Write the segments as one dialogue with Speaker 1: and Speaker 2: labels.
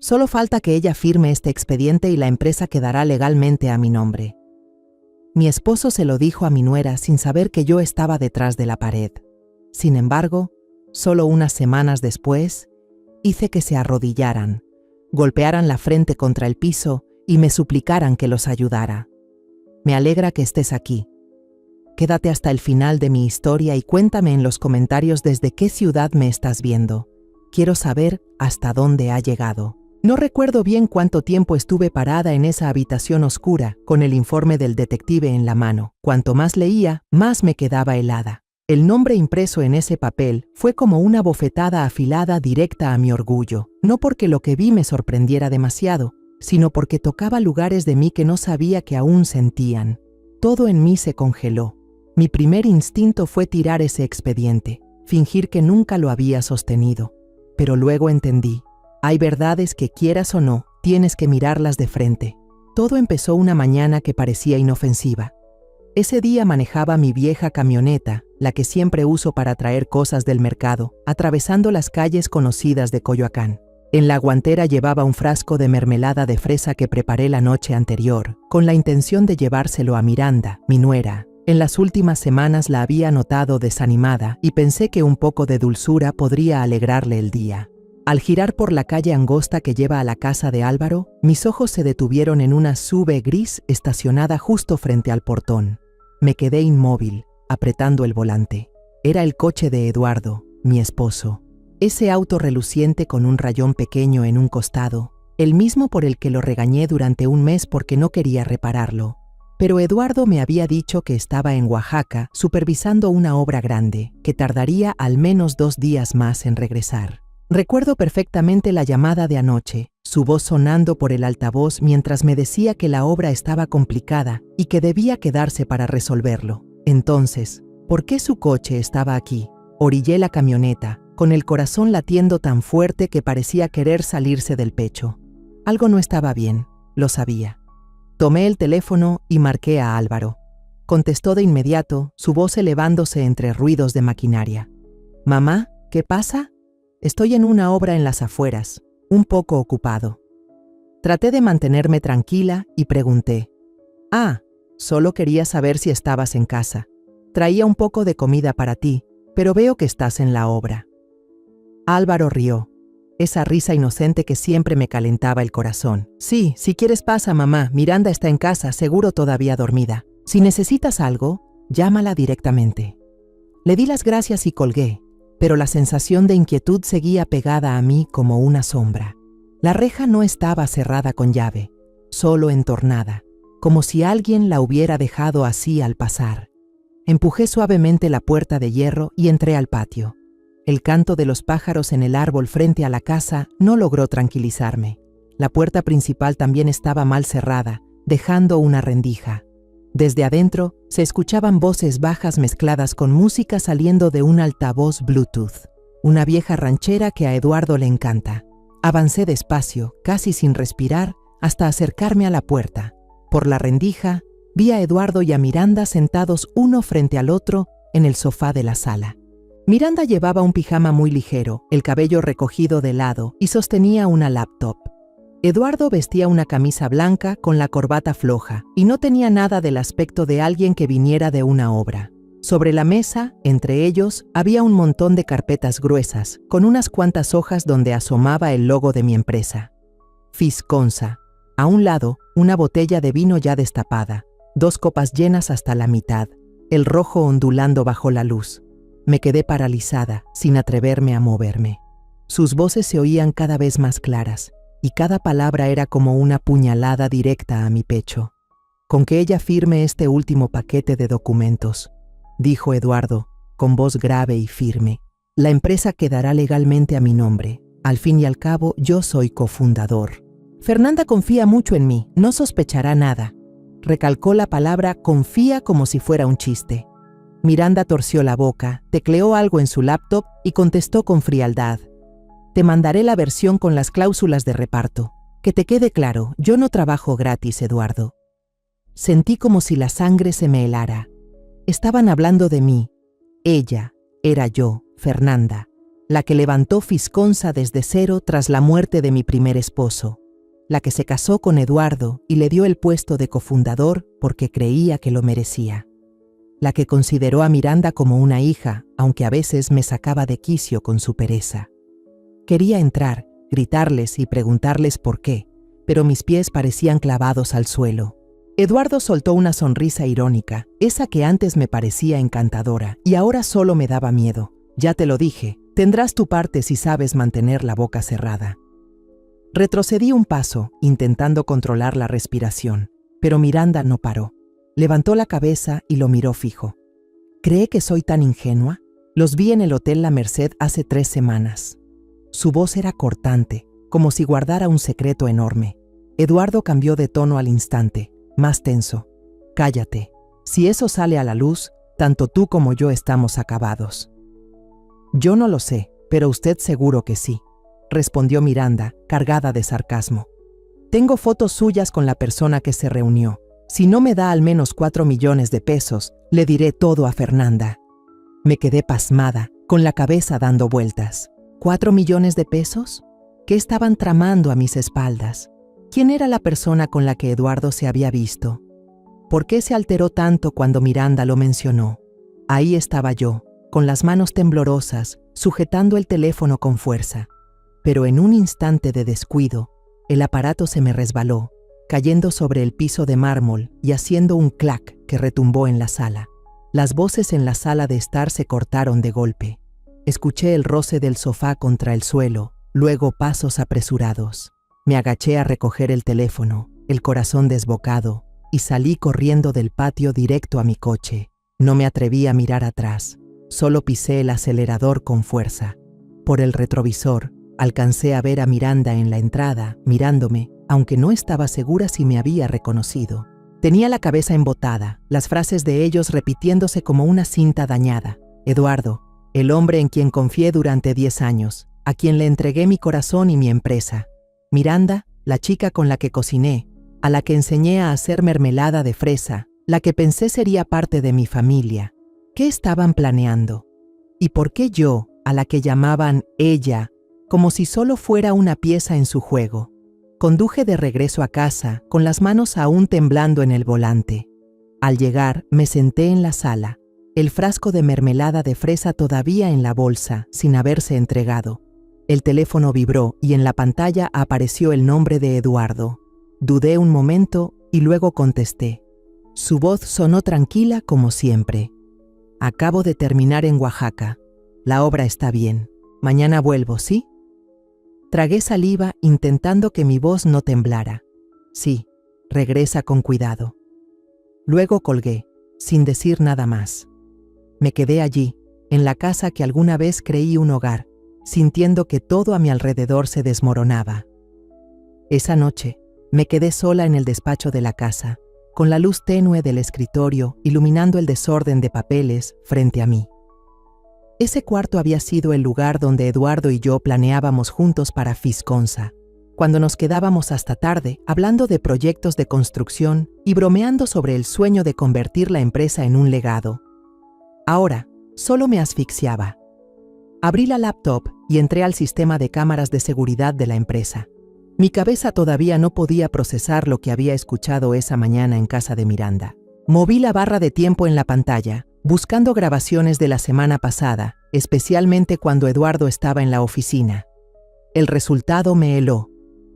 Speaker 1: Solo falta que ella firme este expediente y la empresa quedará legalmente a mi nombre. Mi esposo se lo dijo a mi nuera sin saber que yo estaba detrás de la pared. Sin embargo, solo unas semanas después, hice que se arrodillaran, golpearan la frente contra el piso y me suplicaran que los ayudara. Me alegra que estés aquí. Quédate hasta el final de mi historia y cuéntame en los comentarios desde qué ciudad me estás viendo. Quiero saber hasta dónde ha llegado. No recuerdo bien cuánto tiempo estuve parada en esa habitación oscura, con el informe del detective en la mano. Cuanto más leía, más me quedaba helada. El nombre impreso en ese papel fue como una bofetada afilada directa a mi orgullo, no porque lo que vi me sorprendiera demasiado, sino porque tocaba lugares de mí que no sabía que aún sentían. Todo en mí se congeló. Mi primer instinto fue tirar ese expediente, fingir que nunca lo había sostenido. Pero luego entendí. Hay verdades que, quieras o no, tienes que mirarlas de frente. Todo empezó una mañana que parecía inofensiva. Ese día manejaba mi vieja camioneta, la que siempre uso para traer cosas del mercado, atravesando las calles conocidas de Coyoacán. En la guantera llevaba un frasco de mermelada de fresa que preparé la noche anterior, con la intención de llevárselo a Miranda, mi nuera. En las últimas semanas la había notado desanimada y pensé que un poco de dulzura podría alegrarle el día. Al girar por la calle angosta que lleva a la casa de Álvaro, mis ojos se detuvieron en una SUV gris estacionada justo frente al portón. Me quedé inmóvil, apretando el volante. Era el coche de Eduardo, mi esposo. Ese auto reluciente con un rayón pequeño en un costado, el mismo por el que lo regañé durante un mes porque no quería repararlo. Pero Eduardo me había dicho que estaba en Oaxaca supervisando una obra grande, que tardaría al menos 2 días más en regresar. Recuerdo perfectamente la llamada de anoche, su voz sonando por el altavoz mientras me decía que la obra estaba complicada y que debía quedarse para resolverlo. Entonces, ¿por qué su coche estaba aquí? Orillé la camioneta, con el corazón latiendo tan fuerte que parecía querer salirse del pecho. Algo no estaba bien, lo sabía. Tomé el teléfono y marqué a Álvaro. Contestó de inmediato, su voz elevándose entre ruidos de maquinaria. «Mamá, ¿qué pasa?» «Estoy en una obra en las afueras, un poco ocupado». Traté de mantenerme tranquila y pregunté. «Ah, solo quería saber si estabas en casa. Traía un poco de comida para ti, pero veo que estás en la obra». Álvaro rió, esa risa inocente que siempre me calentaba el corazón. «Sí, si quieres pasa, mamá. Miranda está en casa, seguro todavía dormida. Si necesitas algo, llámala directamente». Le di las gracias y colgué, pero la sensación de inquietud seguía pegada a mí como una sombra. La reja no estaba cerrada con llave, solo entornada, como si alguien la hubiera dejado así al pasar. Empujé suavemente la puerta de hierro y entré al patio. El canto de los pájaros en el árbol frente a la casa no logró tranquilizarme. La puerta principal también estaba mal cerrada, dejando una rendija. Desde adentro se escuchaban voces bajas mezcladas con música saliendo de un altavoz Bluetooth, una vieja ranchera que a Eduardo le encanta. Avancé despacio, casi sin respirar, hasta acercarme a la puerta. Por la rendija, vi a Eduardo y a Miranda sentados uno frente al otro en el sofá de la sala. Miranda llevaba un pijama muy ligero, el cabello recogido de lado y sostenía una laptop. Eduardo vestía una camisa blanca con la corbata floja y no tenía nada del aspecto de alguien que viniera de una obra. Sobre la mesa, entre ellos, había un montón de carpetas gruesas, con unas cuantas hojas donde asomaba el logo de mi empresa. Fisconsa. A un lado, una botella de vino ya destapada, 2 copas llenas hasta la mitad, el rojo ondulando bajo la luz. Me quedé paralizada, sin atreverme a moverme. Sus voces se oían cada vez más claras, y cada palabra era como una puñalada directa a mi pecho. «Con que ella firme este último paquete de documentos», dijo Eduardo, con voz grave y firme. «La empresa quedará legalmente a mi nombre. Al fin y al cabo, yo soy cofundador. Fernanda confía mucho en mí, no sospechará nada». Recalcó la palabra confía como si fuera un chiste. Miranda torció la boca, tecleó algo en su laptop y contestó con frialdad. «Te mandaré la versión con las cláusulas de reparto. Que te quede claro, yo no trabajo gratis, Eduardo». Sentí como si la sangre se me helara. Estaban hablando de mí. Ella era yo, Fernanda, la que levantó Fisconsa desde cero tras la muerte de mi primer esposo, la que se casó con Eduardo y le dio el puesto de cofundador porque creía que lo merecía, la que consideró a Miranda como una hija, aunque a veces me sacaba de quicio con su pereza. Quería entrar, gritarles y preguntarles por qué, pero mis pies parecían clavados al suelo. Eduardo soltó una sonrisa irónica, esa que antes me parecía encantadora y ahora solo me daba miedo. Ya te lo dije, tendrás tu parte si sabes mantener la boca cerrada. Retrocedí un paso, intentando controlar la respiración, pero Miranda no paró. Levantó la cabeza y lo miró fijo. ¿Cree que soy tan ingenua? Los vi en el Hotel La Merced hace 3 semanas. Su voz era cortante, como si guardara un secreto enorme. Eduardo cambió de tono al instante, más tenso. Cállate. Si eso sale a la luz, tanto tú como yo estamos acabados. Yo no lo sé, pero usted seguro que sí, respondió Miranda, cargada de sarcasmo. Tengo fotos suyas con la persona que se reunió. Si no me da al menos 4 millones de pesos, le diré todo a Fernanda. Me quedé pasmada, con la cabeza dando vueltas. ¿4 millones de pesos? ¿Qué estaban tramando a mis espaldas? ¿Quién era la persona con la que Eduardo se había visto? ¿Por qué se alteró tanto cuando Miranda lo mencionó? Ahí estaba yo, con las manos temblorosas, sujetando el teléfono con fuerza. Pero en un instante de descuido, el aparato se me resbaló, cayendo sobre el piso de mármol y haciendo un clac que retumbó en la sala. Las voces en la sala de estar se cortaron de golpe. Escuché el roce del sofá contra el suelo, luego pasos apresurados. Me agaché a recoger el teléfono, el corazón desbocado, y salí corriendo del patio directo a mi coche. No me atreví a mirar atrás, solo pisé el acelerador con fuerza. Por el retrovisor, alcancé a ver a Miranda en la entrada, mirándome, aunque no estaba segura si me había reconocido. Tenía la cabeza embotada, las frases de ellos repitiéndose como una cinta dañada. Eduardo, el hombre en quien confié durante 10 años, a quien le entregué mi corazón y mi empresa. Miranda, la chica con la que cociné, a la que enseñé a hacer mermelada de fresa, la que pensé sería parte de mi familia. ¿Qué estaban planeando? ¿Y por qué yo, a la que llamaban ella, como si solo fuera una pieza en su juego? Conduje de regreso a casa, con las manos aún temblando en el volante. Al llegar, me senté en la sala, el frasco de mermelada de fresa todavía en la bolsa, sin haberse entregado. El teléfono vibró y en la pantalla apareció el nombre de Eduardo. Dudé un momento y luego contesté. Su voz sonó tranquila como siempre. Acabo de terminar en Oaxaca. La obra está bien. Mañana vuelvo, ¿sí? Tragué saliva intentando que mi voz no temblara. Sí, regresa con cuidado. Luego colgué, sin decir nada más. Me quedé allí, en la casa que alguna vez creí un hogar, sintiendo que todo a mi alrededor se desmoronaba. Esa noche, me quedé sola en el despacho de la casa, con la luz tenue del escritorio iluminando el desorden de papeles frente a mí. Ese cuarto había sido el lugar donde Eduardo y yo planeábamos juntos para Fisconsa, cuando nos quedábamos hasta tarde hablando de proyectos de construcción y bromeando sobre el sueño de convertir la empresa en un legado. Ahora, solo me asfixiaba. Abrí la laptop y entré al sistema de cámaras de seguridad de la empresa. Mi cabeza todavía no podía procesar lo que había escuchado esa mañana en casa de Miranda. Moví la barra de tiempo en la pantalla, buscando grabaciones de la semana pasada, especialmente cuando Eduardo estaba en la oficina. El resultado me heló.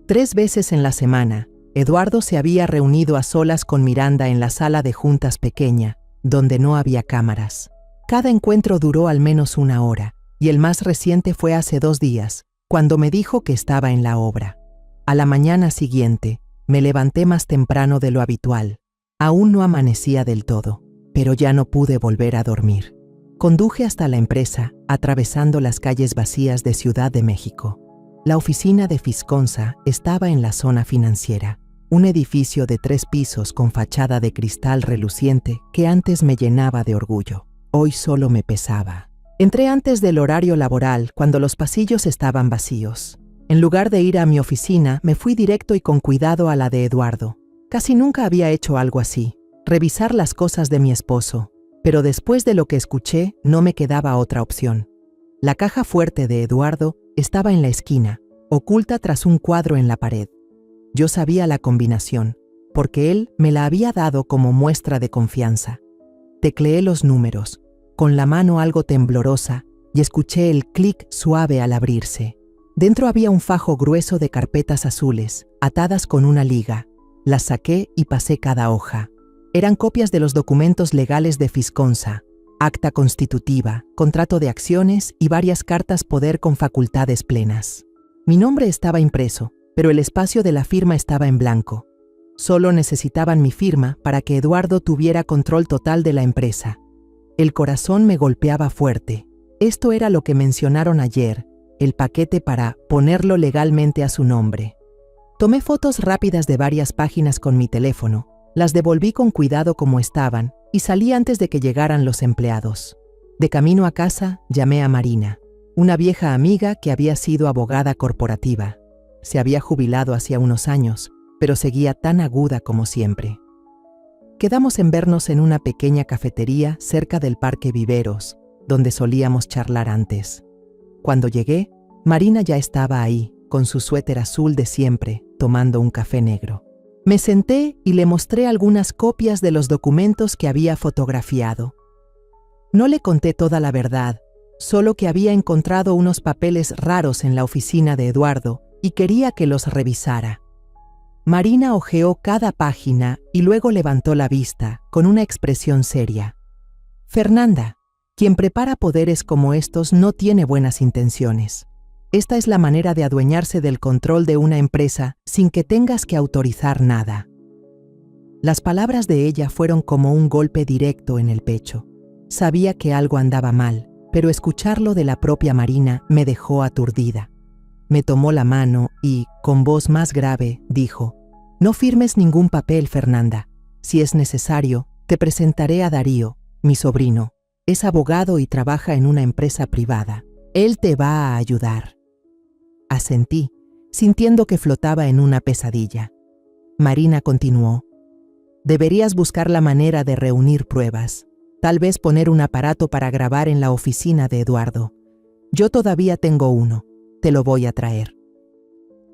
Speaker 1: 3 veces en la semana, Eduardo se había reunido a solas con Miranda en la sala de juntas pequeña, donde no había cámaras. Cada encuentro duró al menos 1 hora, y el más reciente fue hace 2 días, cuando me dijo que estaba en la obra. A la mañana siguiente, me levanté más temprano de lo habitual. Aún no amanecía del todo, pero ya no pude volver a dormir. Conduje hasta la empresa, atravesando las calles vacías de Ciudad de México. La oficina de Fisconsa estaba en la zona financiera, un edificio de 3 pisos con fachada de cristal reluciente que antes me llenaba de orgullo. Hoy solo me pesaba. Entré antes del horario laboral, cuando los pasillos estaban vacíos. En lugar de ir a mi oficina, me fui directo y con cuidado a la de Eduardo. Casi nunca había hecho algo así, revisar las cosas de mi esposo, pero después de lo que escuché, no me quedaba otra opción. La caja fuerte de Eduardo estaba en la esquina, oculta tras un cuadro en la pared. Yo sabía la combinación, porque él me la había dado como muestra de confianza. Tecleé los números, con la mano algo temblorosa, y escuché el clic suave al abrirse. Dentro había un fajo grueso de carpetas azules, atadas con una liga. Las saqué y pasé cada hoja. Eran copias de los documentos legales de Fisconsa, acta constitutiva, contrato de acciones y varias cartas poder con facultades plenas. Mi nombre estaba impreso, pero el espacio de la firma estaba en blanco. Solo necesitaban mi firma para que Eduardo tuviera control total de la empresa. El corazón me golpeaba fuerte. Esto era lo que mencionaron ayer, el paquete para ponerlo legalmente a su nombre. Tomé fotos rápidas de varias páginas con mi teléfono, las devolví con cuidado como estaban y salí antes de que llegaran los empleados. De camino a casa, llamé a Marina, una vieja amiga que había sido abogada corporativa. Se había jubilado hacía unos años, pero seguía tan aguda como siempre. Quedamos en vernos en una pequeña cafetería cerca del Parque Viveros, donde solíamos charlar antes. Cuando llegué, Marina ya estaba ahí, con su suéter azul de siempre, tomando un café negro. Me senté y le mostré algunas copias de los documentos que había fotografiado. No le conté toda la verdad, solo que había encontrado unos papeles raros en la oficina de Eduardo y quería que los revisara. Marina hojeó cada página y luego levantó la vista, con una expresión seria. Fernanda, quien prepara poderes como estos no tiene buenas intenciones. Esta es la manera de adueñarse del control de una empresa sin que tengas que autorizar nada. Las palabras de ella fueron como un golpe directo en el pecho. Sabía que algo andaba mal, pero escucharlo de la propia Marina me dejó aturdida. Me tomó la mano y, con voz más grave, dijo: «No firmes ningún papel, Fernanda. Si es necesario, te presentaré a Darío, mi sobrino. Es abogado y trabaja en una empresa privada. Él te va a ayudar». Asentí, sintiendo que flotaba en una pesadilla. Marina continuó: «Deberías buscar la manera de reunir pruebas. Tal vez poner un aparato para grabar en la oficina de Eduardo. Yo todavía tengo uno. Te lo voy a traer».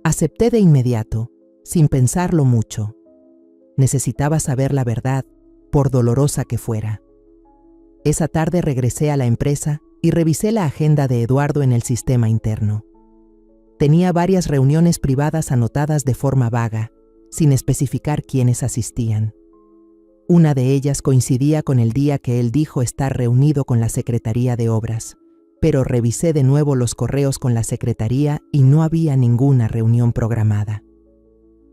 Speaker 1: Acepté de inmediato, sin pensarlo mucho. Necesitaba saber la verdad, por dolorosa que fuera. Esa tarde regresé a la empresa y revisé la agenda de Eduardo en el sistema interno. Tenía varias reuniones privadas anotadas de forma vaga, sin especificar quiénes asistían. Una de ellas coincidía con el día que él dijo estar reunido con la Secretaría de Obras, pero revisé de nuevo los correos con la Secretaría y no había ninguna reunión programada.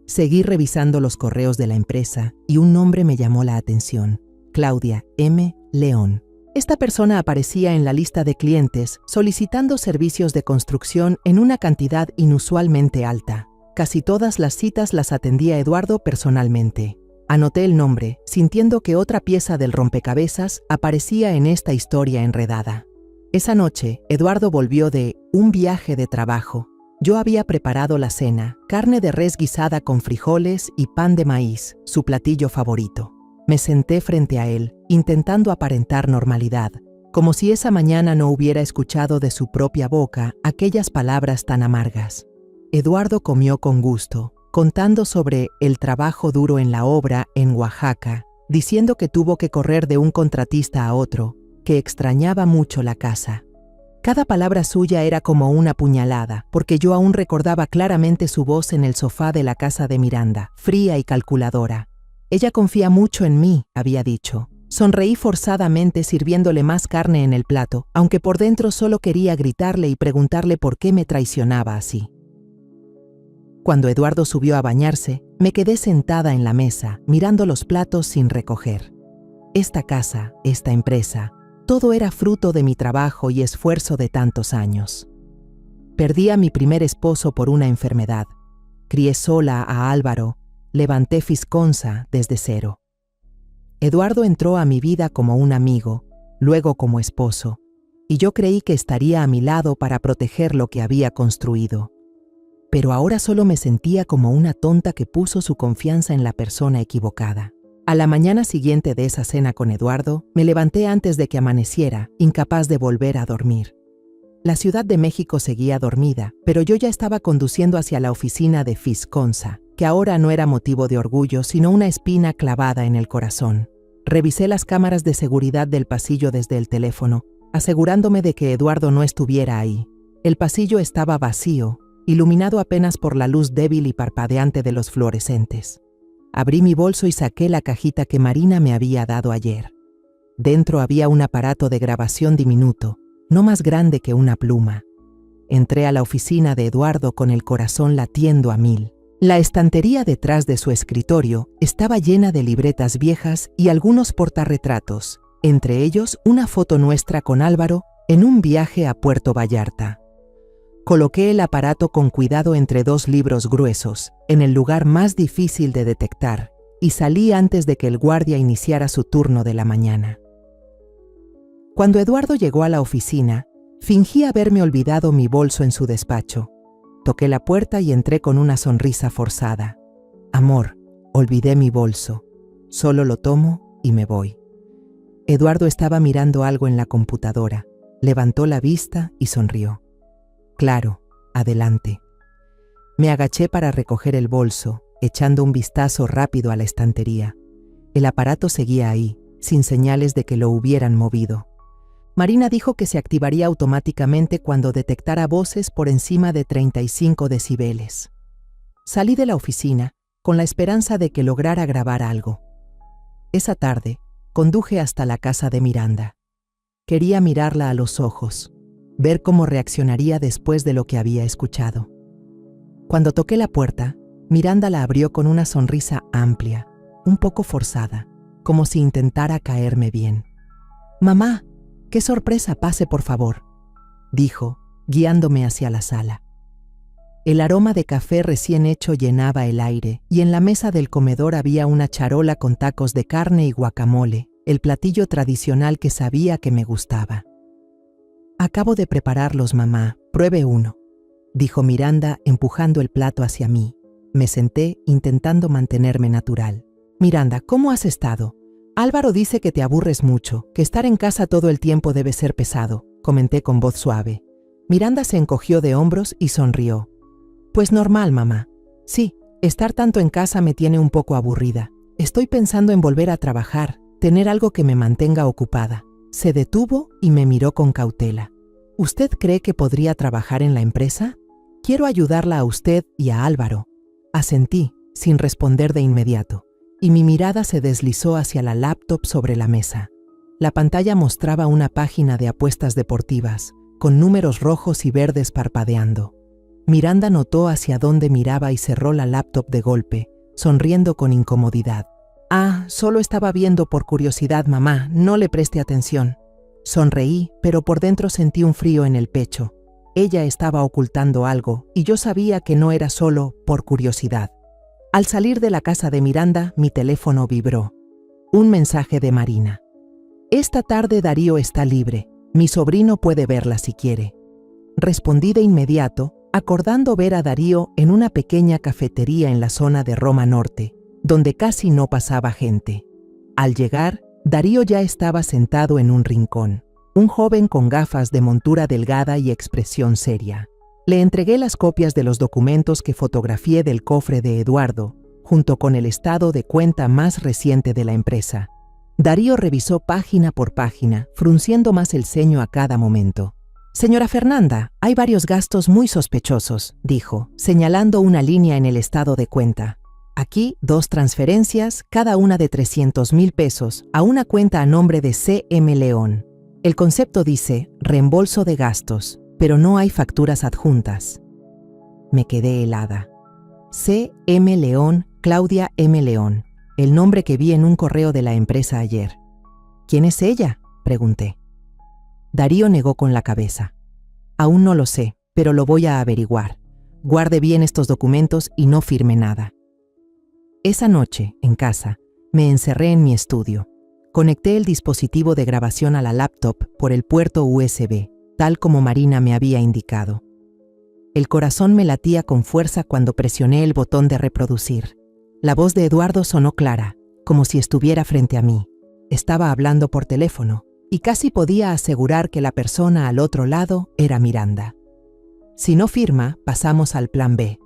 Speaker 1: Seguí revisando los correos de la empresa y un nombre me llamó la atención: Claudia M. León. Esta persona aparecía en la lista de clientes solicitando servicios de construcción en una cantidad inusualmente alta. Casi todas las citas las atendía Eduardo personalmente. Anoté el nombre, sintiendo que otra pieza del rompecabezas aparecía en esta historia enredada. Esa noche, Eduardo volvió de un viaje de trabajo. Yo había preparado la cena, carne de res guisada con frijoles y pan de maíz, su platillo favorito. Me senté frente a él, intentando aparentar normalidad, como si esa mañana no hubiera escuchado de su propia boca aquellas palabras tan amargas. Eduardo comió con gusto, contando sobre el trabajo duro en la obra en Oaxaca, diciendo que tuvo que correr de un contratista a otro, que extrañaba mucho la casa. Cada palabra suya era como una puñalada, porque yo aún recordaba claramente su voz en el sofá de la casa de Miranda, fría y calculadora. «Ella confía mucho en mí», había dicho. Sonreí forzadamente sirviéndole más carne en el plato, aunque por dentro solo quería gritarle y preguntarle por qué me traicionaba así. Cuando Eduardo subió a bañarse, me quedé sentada en la mesa, mirando los platos sin recoger. Esta casa, esta empresa, todo era fruto de mi trabajo y esfuerzo de tantos años. Perdí a mi primer esposo por una enfermedad. Crié sola a Álvaro. Levanté Fisconsa desde cero. Eduardo entró a mi vida como un amigo, luego como esposo, y yo creí que estaría a mi lado para proteger lo que había construido. Pero ahora solo me sentía como una tonta que puso su confianza en la persona equivocada. A la mañana siguiente de esa cena con Eduardo, me levanté antes de que amaneciera, incapaz de volver a dormir. La Ciudad de México seguía dormida, pero yo ya estaba conduciendo hacia la oficina de Fisconsa, que ahora no era motivo de orgullo, sino una espina clavada en el corazón. Revisé las cámaras de seguridad del pasillo desde el teléfono, asegurándome de que Eduardo no estuviera ahí. El pasillo estaba vacío, iluminado apenas por la luz débil y parpadeante de los fluorescentes. Abrí mi bolso y saqué la cajita que Marina me había dado ayer. Dentro había un aparato de grabación diminuto, no más grande que una pluma. Entré a la oficina de Eduardo con el corazón latiendo a 1000. La estantería detrás de su escritorio estaba llena de libretas viejas y algunos portarretratos, entre ellos una foto nuestra con Álvaro en un viaje a Puerto Vallarta. Coloqué el aparato con cuidado entre 2 libros gruesos, en el lugar más difícil de detectar, y salí antes de que el guardia iniciara su turno de la mañana. Cuando Eduardo llegó a la oficina, fingí haberme olvidado mi bolso en su despacho. Toqué la puerta y entré con una sonrisa forzada. Amor, olvidé mi bolso. Solo lo tomo y me voy. Eduardo estaba mirando algo en la computadora. Levantó la vista y sonrió. Claro, adelante. Me agaché para recoger el bolso, echando un vistazo rápido a la estantería. El aparato seguía ahí, sin señales de que lo hubieran movido. Marina dijo que se activaría automáticamente cuando detectara voces por encima de 35 decibeles. Salí de la oficina con la esperanza de que lograra grabar algo. Esa tarde, conduje hasta la casa de Miranda. Quería mirarla a los ojos, ver cómo reaccionaría después de lo que había escuchado. Cuando toqué la puerta, Miranda la abrió con una sonrisa amplia, un poco forzada, como si intentara caerme bien. «Mamá, qué sorpresa, pase por favor», dijo, guiándome hacia la sala. El aroma de café recién hecho llenaba el aire y en la mesa del comedor había una charola con tacos de carne y guacamole, el platillo tradicional que sabía que me gustaba. «Acabo de prepararlos, mamá, pruebe uno», dijo Miranda empujando el plato hacia mí. Me senté intentando mantenerme natural. «Miranda, ¿cómo has estado? Álvaro dice que te aburres mucho, que estar en casa todo el tiempo debe ser pesado», comenté con voz suave. Miranda se encogió de hombros y sonrió. «Pues normal, mamá. Sí, estar tanto en casa me tiene un poco aburrida. Estoy pensando en volver a trabajar, tener algo que me mantenga ocupada». Se detuvo y me miró con cautela. «¿Usted cree que podría trabajar en la empresa? Quiero ayudarla a usted y a Álvaro». Asentí, sin responder de inmediato, y mi mirada se deslizó hacia la laptop sobre la mesa. La pantalla mostraba una página de apuestas deportivas, con números rojos y verdes parpadeando. Miranda notó hacia dónde miraba y cerró la laptop de golpe, sonriendo con incomodidad. «Ah, solo estaba viendo por curiosidad, mamá, no le preste atención». Sonreí, pero por dentro sentí un frío en el pecho. Ella estaba ocultando algo, y yo sabía que no era solo por curiosidad. Al salir de la casa de Miranda, mi teléfono vibró. Un mensaje de Marina. «Esta tarde Darío está libre. Mi sobrino puede verla si quiere». Respondí de inmediato, acordando ver a Darío en una pequeña cafetería en la zona de Roma Norte, donde casi no pasaba gente. Al llegar, Darío ya estaba sentado en un rincón, un joven con gafas de montura delgada y expresión seria. Le entregué las copias de los documentos que fotografié del cofre de Eduardo, junto con el estado de cuenta más reciente de la empresa. Darío revisó página por página, frunciendo más el ceño a cada momento. «Señora Fernanda, hay varios gastos muy sospechosos», dijo, señalando una línea en el estado de cuenta. «Aquí 2 transferencias, cada una de 300,000 pesos, a una cuenta a nombre de C.M. León. El concepto dice reembolso de gastos, pero no hay facturas adjuntas». Me quedé helada. C.M. León, Claudia M. León, el nombre que vi en un correo de la empresa ayer. «¿Quién es ella?», pregunté. Darío negó con la cabeza. «Aún no lo sé, pero lo voy a averiguar. Guarde bien estos documentos y no firme nada». Esa noche, en casa, me encerré en mi estudio. Conecté el dispositivo de grabación a la laptop por el puerto USB, tal como Marina me había indicado. El corazón me latía con fuerza cuando presioné el botón de reproducir. La voz de Eduardo sonó clara, como si estuviera frente a mí. Estaba hablando por teléfono, y casi podía asegurar que la persona al otro lado era Miranda. Si no firma, pasamos al plan B,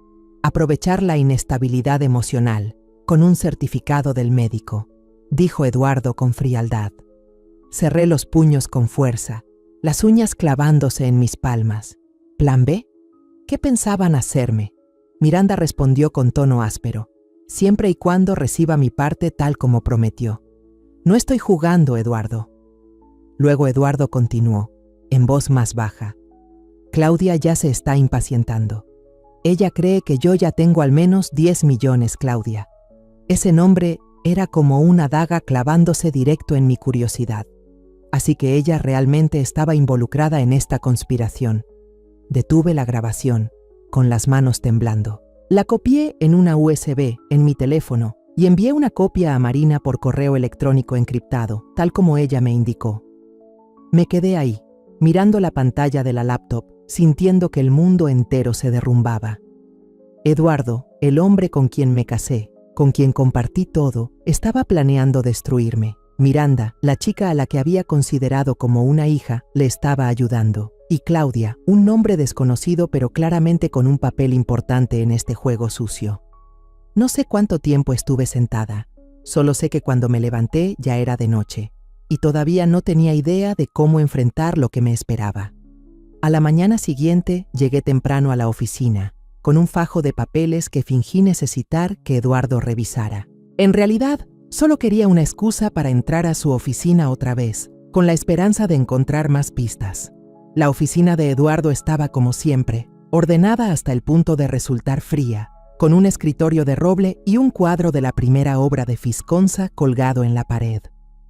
Speaker 1: aprovechar la inestabilidad emocional, con un certificado del médico, dijo Eduardo con frialdad. Cerré los puños con fuerza, las uñas clavándose en mis palmas. ¿Plan B? ¿Qué pensaban hacerme? Miranda respondió con tono áspero, siempre y cuando reciba mi parte tal como prometió. No estoy jugando, Eduardo. Luego Eduardo continuó, en voz más baja. Claudia ya se está impacientando. Ella cree que yo ya tengo al menos 10 millones, Claudia. Ese nombre era como una daga clavándose directo en mi curiosidad. Así que ella realmente estaba involucrada en esta conspiración. Detuve la grabación, con las manos temblando. La copié en una USB en mi teléfono y envié una copia a Marina por correo electrónico encriptado, tal como ella me indicó. Me quedé ahí, mirando la pantalla de la laptop, sintiendo que el mundo entero se derrumbaba. Eduardo, el hombre con quien me casé, con quien compartí todo, estaba planeando destruirme. Miranda, la chica a la que había considerado como una hija, le estaba ayudando. Y Claudia, un nombre desconocido pero claramente con un papel importante en este juego sucio. No sé cuánto tiempo estuve sentada. Solo sé que cuando me levanté ya era de noche, y todavía no tenía idea de cómo enfrentar lo que me esperaba. A la mañana siguiente llegué temprano a la oficina, con un fajo de papeles que fingí necesitar que Eduardo revisara. En realidad, solo quería una excusa para entrar a su oficina otra vez, con la esperanza de encontrar más pistas. La oficina de Eduardo estaba como siempre, ordenada hasta el punto de resultar fría, con un escritorio de roble y un cuadro de la primera obra de Visconza colgado en la pared.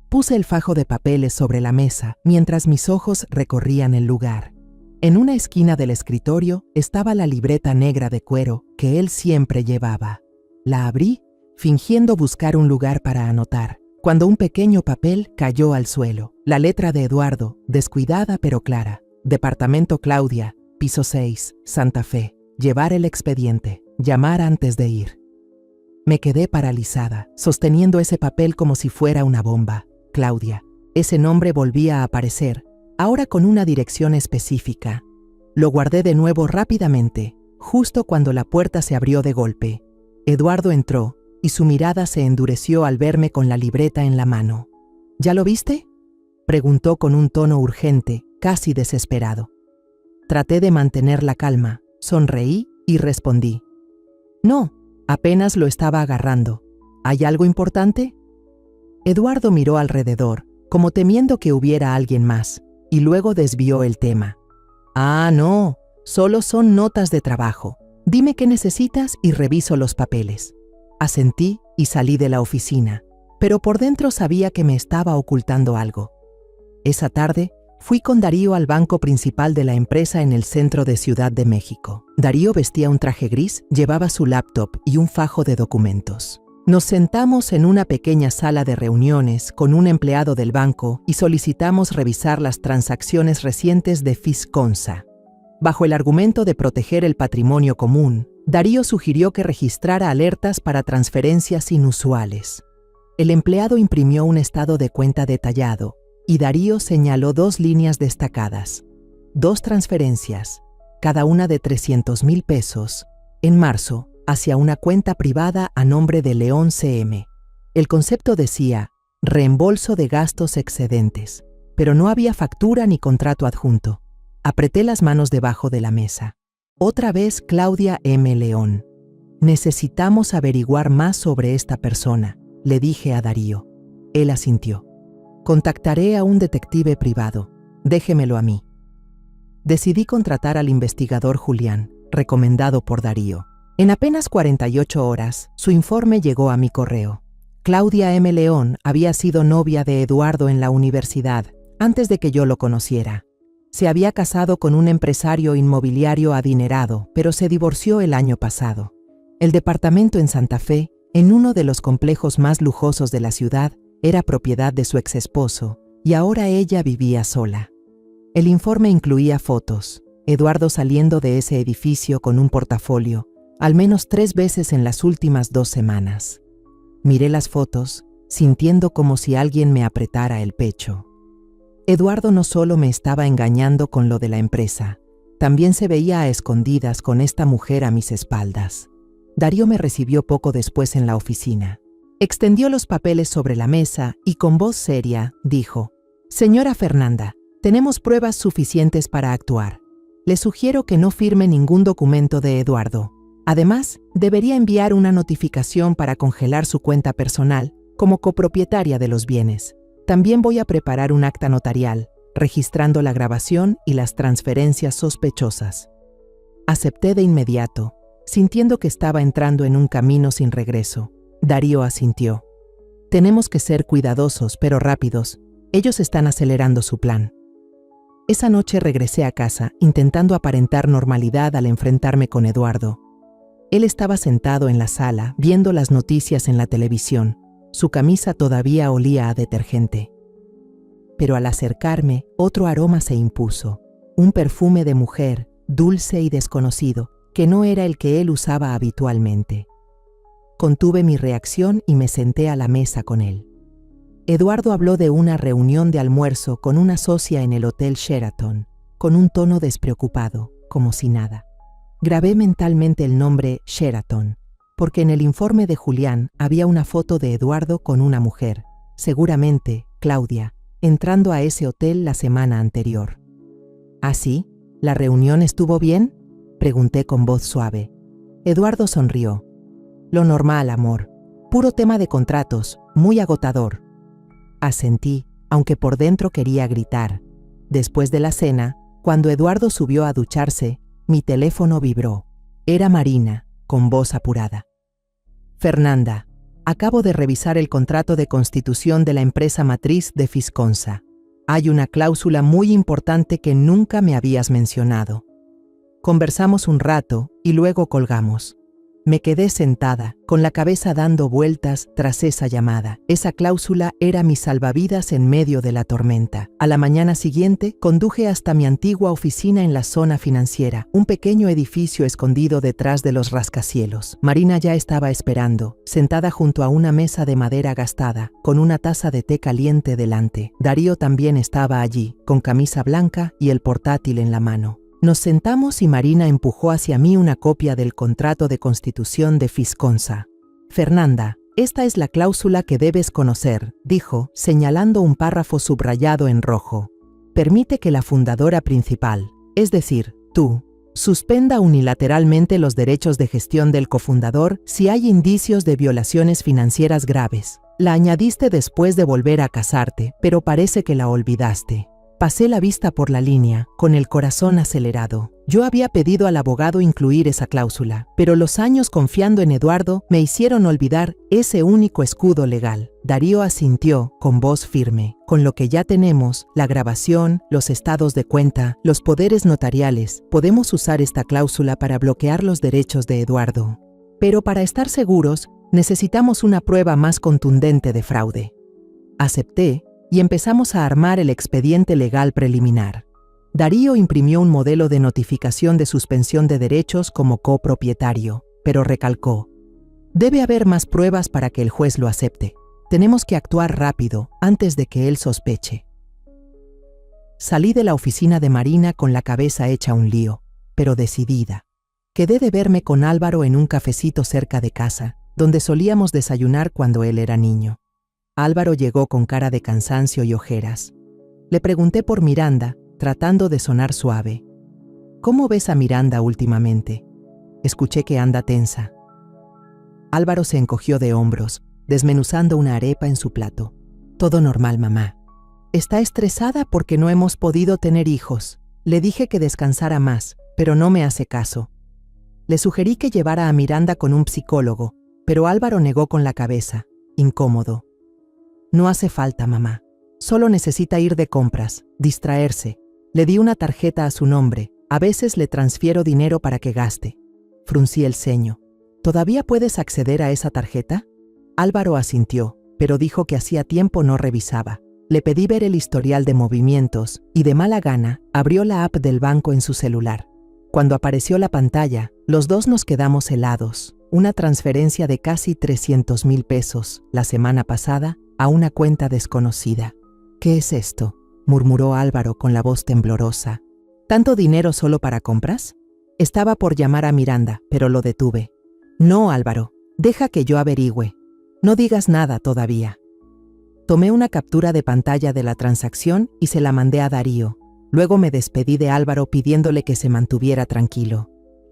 Speaker 1: Puse el fajo de papeles sobre la mesa mientras mis ojos recorrían el lugar. En una esquina del escritorio estaba la libreta negra de cuero que él siempre llevaba. La abrí, fingiendo buscar un lugar para anotar, cuando un pequeño papel cayó al suelo. La letra de Eduardo, descuidada pero clara. Departamento Claudia, piso 6, Santa Fe. Llevar el expediente. Llamar antes de ir. Me quedé paralizada, sosteniendo ese papel como si fuera una bomba. Claudia. Ese nombre volvía a aparecer, ahora con una dirección específica. Lo guardé de nuevo rápidamente, justo cuando la puerta se abrió de golpe. Eduardo entró, y su mirada se endureció al verme con la libreta en la mano. ¿Ya lo viste?, preguntó con un tono urgente, casi desesperado. Traté de mantener la calma, sonreí y respondí. No, apenas lo estaba agarrando. ¿Hay algo importante? Eduardo miró alrededor, como temiendo que hubiera alguien más, y luego desvió el tema. Ah, no, solo son notas de trabajo. Dime qué necesitas y reviso los papeles. Asentí y salí de la oficina, pero por dentro sabía que me estaba ocultando algo. Esa tarde, fui con Darío al banco principal de la empresa en el centro de Ciudad de México. Darío vestía un traje gris, llevaba su laptop y un fajo de documentos. Nos sentamos en una pequeña sala de reuniones con un empleado del banco y solicitamos revisar las transacciones recientes de Visconza. Bajo el argumento de proteger el patrimonio común, Darío sugirió que registrara alertas para transferencias inusuales. El empleado imprimió un estado de cuenta detallado y Darío señaló 2 líneas destacadas. 2 transferencias, cada una de 300,000 pesos, en marzo, hacia una cuenta privada a nombre de León CM. El concepto decía reembolso de gastos excedentes, pero no había factura ni contrato adjunto. Apreté las manos debajo de la mesa. Otra vez Claudia M. León. Necesitamos averiguar más sobre esta persona, le dije a Darío. Él asintió. Contactaré a un detective privado. Déjemelo a mí. Decidí contratar al investigador Julián, recomendado por Darío. En apenas 48 horas, su informe llegó a mi correo. Claudia M. León había sido novia de Eduardo en la universidad, antes de que yo lo conociera. Se había casado con un empresario inmobiliario adinerado, pero se divorció el año pasado. El departamento en Santa Fe, en uno de los complejos más lujosos de la ciudad, era propiedad de su exesposo, y ahora ella vivía sola. El informe incluía fotos. Eduardo saliendo de ese edificio con un portafolio, al menos 3 veces en las últimas 2 semanas. Miré las fotos, sintiendo como si alguien me apretara el pecho. Eduardo no solo me estaba engañando con lo de la empresa, también se veía a escondidas con esta mujer a mis espaldas. Darío me recibió poco después en la oficina. Extendió los papeles sobre la mesa y con voz seria dijo: «Señora Fernanda, tenemos pruebas suficientes para actuar. Le sugiero que no firme ningún documento de Eduardo. Además, debería enviar una notificación para congelar su cuenta personal como copropietaria de los bienes. También voy a preparar un acta notarial, registrando la grabación y las transferencias sospechosas». Acepté de inmediato, sintiendo que estaba entrando en un camino sin regreso. Darío asintió. «Tenemos que ser cuidadosos, pero rápidos. Ellos están acelerando su plan». Esa noche regresé a casa, intentando aparentar normalidad al enfrentarme con Eduardo. Él estaba sentado en la sala, viendo las noticias en la televisión. Su camisa todavía olía a detergente. Pero al acercarme, otro aroma se impuso. Un perfume de mujer, dulce y desconocido, que no era el que él usaba habitualmente. Contuve mi reacción y me senté a la mesa con él. Eduardo habló de una reunión de almuerzo con una socia en el Hotel Sheraton, con un tono despreocupado, como si nada. Grabé mentalmente el nombre Sheraton, porque en el informe de Julián había una foto de Eduardo con una mujer, seguramente Claudia, entrando a ese hotel la semana anterior. ¿Ah, sí? ¿La reunión estuvo bien?, pregunté con voz suave. Eduardo sonrió. «Lo normal, amor. Puro tema de contratos, muy agotador». Asentí, aunque por dentro quería gritar. Después de la cena, cuando Eduardo subió a ducharse, mi teléfono vibró. Era Marina, con voz apurada. «Fernanda, acabo de revisar el contrato de constitución de la empresa matriz de Fisconsa. Hay una cláusula muy importante que nunca me habías mencionado». Conversamos un rato y luego colgamos. Me quedé sentada, con la cabeza dando vueltas tras esa llamada. Esa cláusula era mi salvavidas en medio de la tormenta. A la mañana siguiente, conduje hasta mi antigua oficina en la zona financiera, un pequeño edificio escondido detrás de los rascacielos. Marina ya estaba esperando, sentada junto a una mesa de madera gastada, con una taza de té caliente delante. Darío también estaba allí, con camisa blanca y el portátil en la mano. Nos sentamos y Marina empujó hacia mí una copia del contrato de constitución de Fisconsa. «Fernanda, esta es la cláusula que debes conocer», dijo, señalando un párrafo subrayado en rojo. «Permite que la fundadora principal, es decir, tú, suspenda unilateralmente los derechos de gestión del cofundador si hay indicios de violaciones financieras graves. La añadiste después de volver a casarte, pero parece que la olvidaste». Pasé la vista por la línea, con el corazón acelerado. Yo había pedido al abogado incluir esa cláusula, pero los años confiando en Eduardo me hicieron olvidar ese único escudo legal. Darío asintió, con voz firme. «Con lo que ya tenemos, la grabación, los estados de cuenta, los poderes notariales, podemos usar esta cláusula para bloquear los derechos de Eduardo. Pero para estar seguros, necesitamos una prueba más contundente de fraude». Acepté, y empezamos a armar el expediente legal preliminar. Darío imprimió un modelo de notificación de suspensión de derechos como copropietario, pero recalcó: «Debe haber más pruebas para que el juez lo acepte. Tenemos que actuar rápido, antes de que él sospeche». Salí de la oficina de Marina con la cabeza hecha un lío, pero decidida. Quedé de verme con Álvaro en un cafecito cerca de casa, donde solíamos desayunar cuando él era niño. Álvaro llegó con cara de cansancio y ojeras. Le pregunté por Miranda, tratando de sonar suave. «¿Cómo ves a Miranda últimamente? Escuché que anda tensa». Álvaro se encogió de hombros, desmenuzando una arepa en su plato. «Todo normal, mamá. Está estresada porque no hemos podido tener hijos. Le dije que descansara más, pero no me hace caso. Le sugerí que llevara a Miranda con un psicólogo, pero Álvaro negó con la cabeza, incómodo. «No hace falta, mamá. Solo necesita ir de compras, distraerse. Le di una tarjeta a su nombre. A veces le transfiero dinero para que gaste». Fruncí el ceño. «¿Todavía puedes acceder a esa tarjeta?». Álvaro asintió, pero dijo que hacía tiempo no revisaba. Le pedí ver el historial de movimientos y de mala gana abrió la app del banco en su celular. Cuando apareció la pantalla, los dos nos quedamos helados. Una transferencia de casi 300,000 pesos la semana pasada a una cuenta desconocida. «¿Qué es esto?», murmuró Álvaro con la voz temblorosa. ¿Tanto dinero solo para compras? Estaba por llamar a Miranda, pero lo detuve. No, Álvaro, deja que yo averigüe. No digas nada todavía. Tomé una captura de pantalla de la transacción y se la mandé a Darío. Luego me despedí de Álvaro pidiéndole que se mantuviera tranquilo.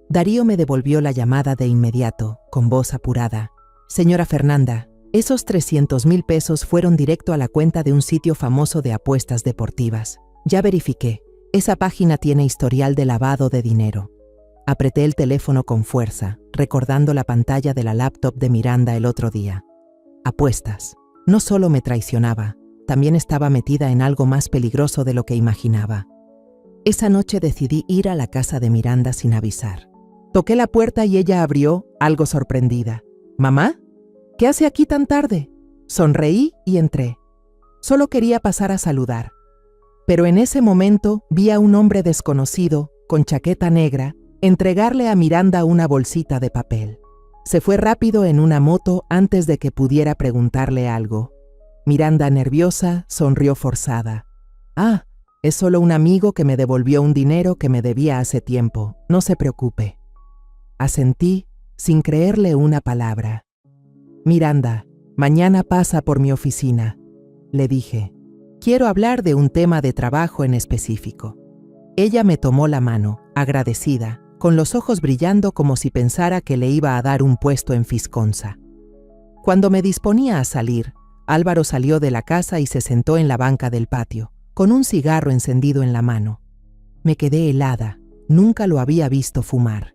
Speaker 1: Darío me devolvió la llamada de inmediato, con voz apurada. Señora Fernanda, esos 300,000 pesos fueron directo a la cuenta de un sitio famoso de apuestas deportivas. Ya verifiqué, esa página tiene historial de lavado de dinero. Apreté el teléfono con fuerza, recordando la pantalla de la laptop de Miranda el otro día. Apuestas. No solo me traicionaba, también estaba metida en algo más peligroso de lo que imaginaba. Esa noche decidí ir a la casa de Miranda sin avisar. Toqué la puerta y ella abrió, algo sorprendida. ¿Mamá? ¿Qué hace aquí tan tarde? Sonreí y entré. Solo quería pasar a saludar. Pero en ese momento vi a un hombre desconocido, con chaqueta negra, entregarle a Miranda una bolsita de papel. Se fue rápido en una moto antes de que pudiera preguntarle algo. Miranda, nerviosa, sonrió forzada. Ah, es solo un amigo que me devolvió un dinero que me debía hace tiempo. No se preocupe. Asentí, sin creerle una palabra. Miranda, mañana pasa por mi oficina, le dije. Quiero hablar de un tema de trabajo en específico. Ella me tomó la mano, agradecida, con los ojos brillando como si pensara que le iba a dar un puesto en Fisconsa. Cuando me disponía a salir, Álvaro salió de la casa y se sentó en la banca del patio, con un cigarro encendido en la mano. Me quedé helada, nunca lo había visto fumar.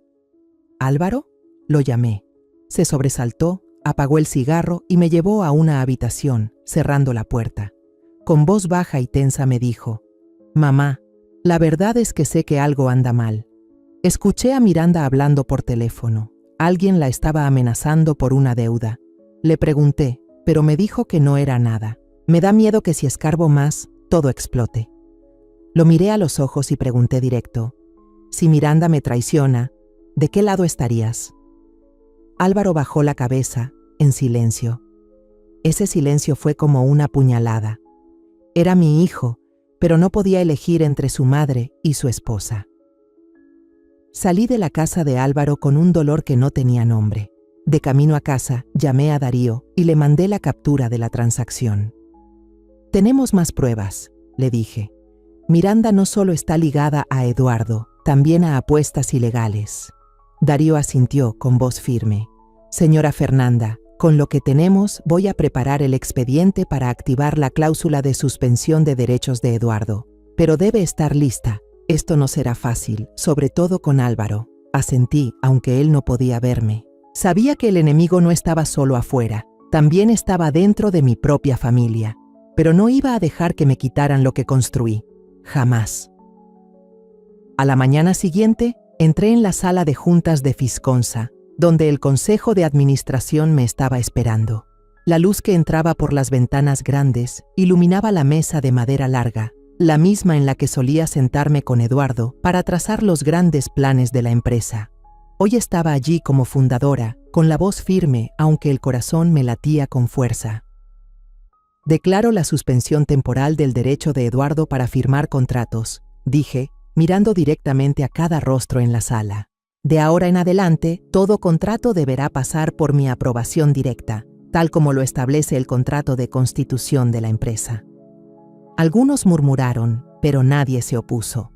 Speaker 1: ¿Álvaro? Lo llamé. Se sobresaltó, apagó el cigarro y me llevó a una habitación, cerrando la puerta. Con voz baja y tensa me dijo: «Mamá, la verdad es que sé que algo anda mal». Escuché a Miranda hablando por teléfono. Alguien la estaba amenazando por una deuda. Le pregunté, pero me dijo que no era nada. Me da miedo que si escarbo más, todo explote. Lo miré a los ojos y pregunté directo: «Si Miranda me traiciona, ¿de qué lado estarías?». Álvaro bajó la cabeza, en silencio. Ese silencio fue como una puñalada. Era mi hijo, pero no podía elegir entre su madre y su esposa. Salí de la casa de Álvaro con un dolor que no tenía nombre. De camino a casa, llamé a Darío y le mandé la captura de la transacción. «Tenemos más pruebas», le dije. «Miranda no solo está ligada a Eduardo, también a apuestas ilegales». Darío asintió con voz firme. «Señora Fernanda, con lo que tenemos voy a preparar el expediente para activar la cláusula de suspensión de derechos de Eduardo. Pero debe estar lista. Esto no será fácil, sobre todo con Álvaro». Asentí, aunque él no podía verme. Sabía que el enemigo no estaba solo afuera, también estaba dentro de mi propia familia. Pero no iba a dejar que me quitaran lo que construí. Jamás. A la mañana siguiente, entré en la sala de juntas de Fisconsa, donde el consejo de administración me estaba esperando. La luz que entraba por las ventanas grandes iluminaba la mesa de madera larga, la misma en la que solía sentarme con Eduardo para trazar los grandes planes de la empresa. Hoy estaba allí como fundadora, con la voz firme, aunque el corazón me latía con fuerza. «Declaro la suspensión temporal del derecho de Eduardo para firmar contratos», dije, mirando directamente a cada rostro en la sala. «De ahora en adelante, todo contrato deberá pasar por mi aprobación directa, tal como lo establece el contrato de constitución de la empresa». Algunos murmuraron, pero nadie se opuso.